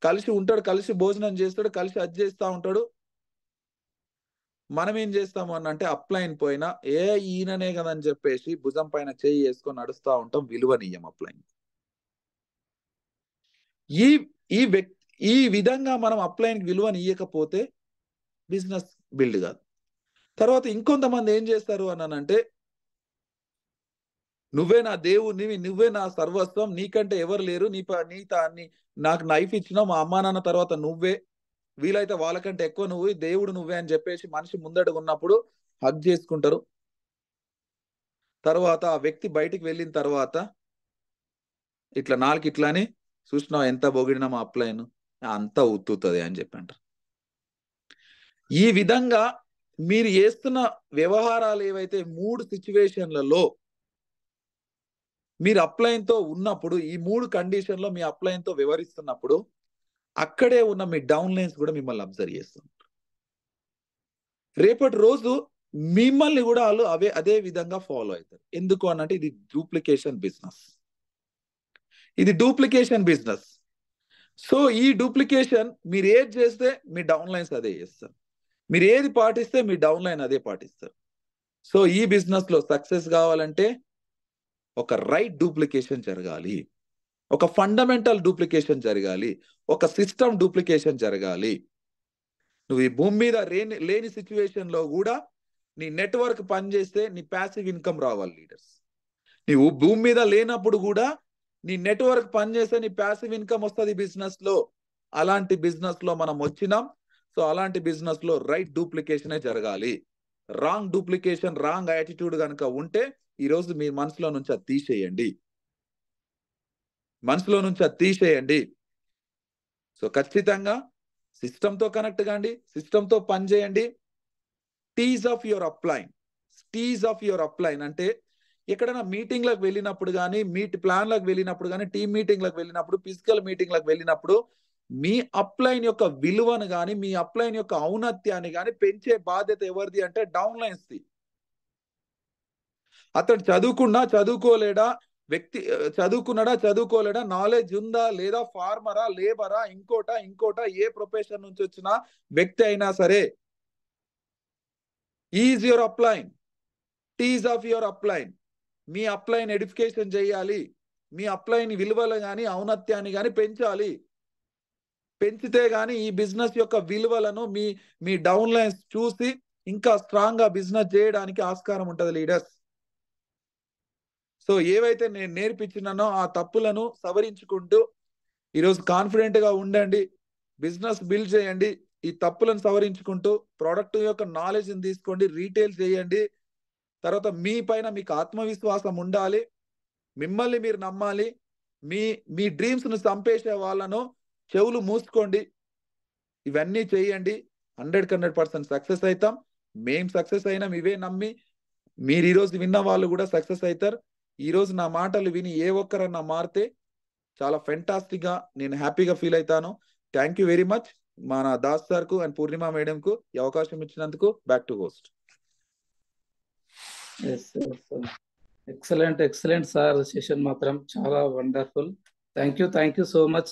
కలిసి ఉంటాడు, కలిసి భోజనం చేస్తాడు, కలిసి అది చేస్తూ ఉంటాడు. మనం ఏం చేస్తాము అని అంటే, అప్లైన్ పోయినా ఈయననే కదని చెప్పేసి భుజం పైన చేయి వేసుకొని నడుస్తూ ఉంటాం, విలువనీయం అప్లైన్. ఈ విధంగా మనం అప్లైన్కి విలువని ఇవ్వకపోతే బిజినెస్ బిల్డ్ కాదు. తర్వాత ఇంకొంతమంది ఏం చేస్తారు అని అంటే, నువ్వే నా దేవుడివి, నువ్వే నా సర్వస్వం, నీకంటే ఎవరు లేరు, నాకు నైఫ్ ఇచ్చినావు, మా అమ్మా నాన్న తర్వాత నువ్వే, వీలైతే వాళ్ళకంటే ఎక్కువ నువ్వు, దేవుడు నువ్వే అని చెప్పేసి మనిషి ముందడుగు ఉన్నప్పుడు హగ్ చేసుకుంటారు. తర్వాత ఆ వ్యక్తి బయటికి వెళ్ళిన తర్వాత ఇట్లా నాలుగు ఇట్లాని చూసినావు ఎంత పొగిడినా మా అప్లైన్ అంతా ఉత్తుతుంది అని చెప్పి అంటారు. ఈ విధంగా మీరు చేస్తున్న వ్యవహారాలు ఏవైతే 3 సిచ్యువేషన్లలో మీరు అప్లైన్ తో ఉన్నప్పుడు, ఈ 3 కండిషన్లో మీ అప్లైన్ తో వ్యవహరిస్తున్నప్పుడు, అక్కడే ఉన్న మీ డౌన్ లైన్స్ కూడా మిమ్మల్ని అబ్జర్వ్ చేస్తారు. రేపటి రోజు మిమ్మల్ని కూడా వాళ్ళు అదే విధంగా ఫాలో అవుతారు. ఎందుకు అనంటే ఇది డూప్లికేషన్ బిజినెస్. సో ఈ డూప్లికేషన్ మీరు ఏది చేస్తే మీ డౌన్ లైన్స్ అదే చేస్తారు, మీరు ఏది పాటిస్తే మీ డౌన్ లైన్ అదే పాటిస్తారు. సో ఈ బిజినెస్ లో సక్సెస్ కావాలంటే ఒక రైట్ డూప్లికేషన్ జరగాలి, ఒక ఫండమెంటల్ డూప్లికేషన్ జరగాలి, ఒక సిస్టమ్ డూప్లికేషన్ జరగాలి. నువ్వు ఈ భూమి మీద లేని సిచ్యువేషన్ లో కూడా నీ నెట్వర్క్ పనిచేస్తే నీ ప్యాసివ్ ఇన్కమ్ రావాలి లీడర్స్. నీవు భూమి మీద లేనప్పుడు కూడా నీ నెట్వర్క్ పనిచేస్తే నీ ప్యాసివ్ ఇన్కమ్ వస్తుంది బిజినెస్ లో. అలాంటి బిజినెస్ లో మనం వచ్చినాం. సో అలాంటి బిజినెస్ లో రైట్ డూప్లికేషనే జరగాలి. రాంగ్ డూప్లికేషన్, రాంగ్ యాటిట్యూడ్ కనుక ఉంటే ఈరోజు మీ మనసులో నుంచి అది తీసేయండి. సో ఖచ్చితంగా సిస్టంతో కనెక్ట్ కాండి, సిస్టంతో పనిచేయండి. టీజ్ ఆఫ్ యువర్ అప్లైన్ అంటే ఎక్కడైనా మీటింగ్లకు వెళ్ళినప్పుడు కానీ, ప్లాన్లకు వెళ్ళినప్పుడు కానీ, టీమ్ మీటింగ్లకు వెళ్ళినప్పుడు, ఫిజికల్ మీటింగ్లకు వెళ్ళినప్పుడు మీ అప్లైన్ యొక్క విలువను కానీ, మీ అప్లైన్ యొక్క ఔన్నత్యాన్ని కానీ పెంచే బాధ్యత ఎవరిది అంటే డౌన్ లైన్స్ది. అతడు చదువుకోలేడా, వ్యక్తి చదువుకోలేడా, నాలెడ్జ్ ఉందా లేదా, ఫార్మరా, లేబరా, ఇంకోట ఏ ప్రొఫెషన్ నుంచి వచ్చిన వ్యక్తి అయినా సరే, is your upline, tease of your upline. మీ అప్లైన్ ఎడిఫికేషన్ చేయాలి, మీ అప్లైన్ విలువలు కానీ ఔన్నత్యాన్ని కానీ పెంచాలి. పెంచితే గానీ ఈ బిజినెస్ యొక్క విలువలను మీ డౌన్ లైన్స్ చూసి ఇంకా స్ట్రాంగ్ గా బిజినెస్ చేయడానికి ఆస్కారం ఉంటుంది లీడర్స్. సో ఏవైతే నేను నేర్పించినానో ఆ తప్పులను సవరించుకుంటూ ఈరోజు కాన్ఫిడెంట్ గా ఉండండి, బిజినెస్ బిల్డ్ చేయండి. ఈ తప్పులను సవరించుకుంటూ ప్రోడక్ట్ యొక్క నాలెడ్జ్ తీసుకోండి, రీటైల్ చేయండి. తర్వాత మీ పైన మీకు ఆత్మవిశ్వాసం ఉండాలి, మిమ్మల్ని మీరు నమ్మాలి. మీ డ్రీమ్స్ ను చంపేసే వాళ్ళను చెవులు మూసుకోండి. ఇవన్నీ చేయండి, 100% సక్సెస్ అవుతాం. మేం సక్సెస్ అయినాం ఇవే నమ్మి. మీరు ఈరోజు విన్న వాళ్ళు కూడా సక్సెస్ అవుతారు. ఈరోజు నా మాటలు విని ఏ ఒక్కరన్నా మారితే చాలా ఫెంటాస్టిక్ గా నేను హ్యాపీగా ఫీల్ అవుతాను. థ్యాంక్ యూ వెరీ మచ్ మన దాస్ సార్ కు అండ్ పూర్ణిమ మేడం కు ఈ అవకాశం ఇచ్చినందుకు. Back to host. Excellent sir, session మాత్రం చాలా wonderful. Thank you so much.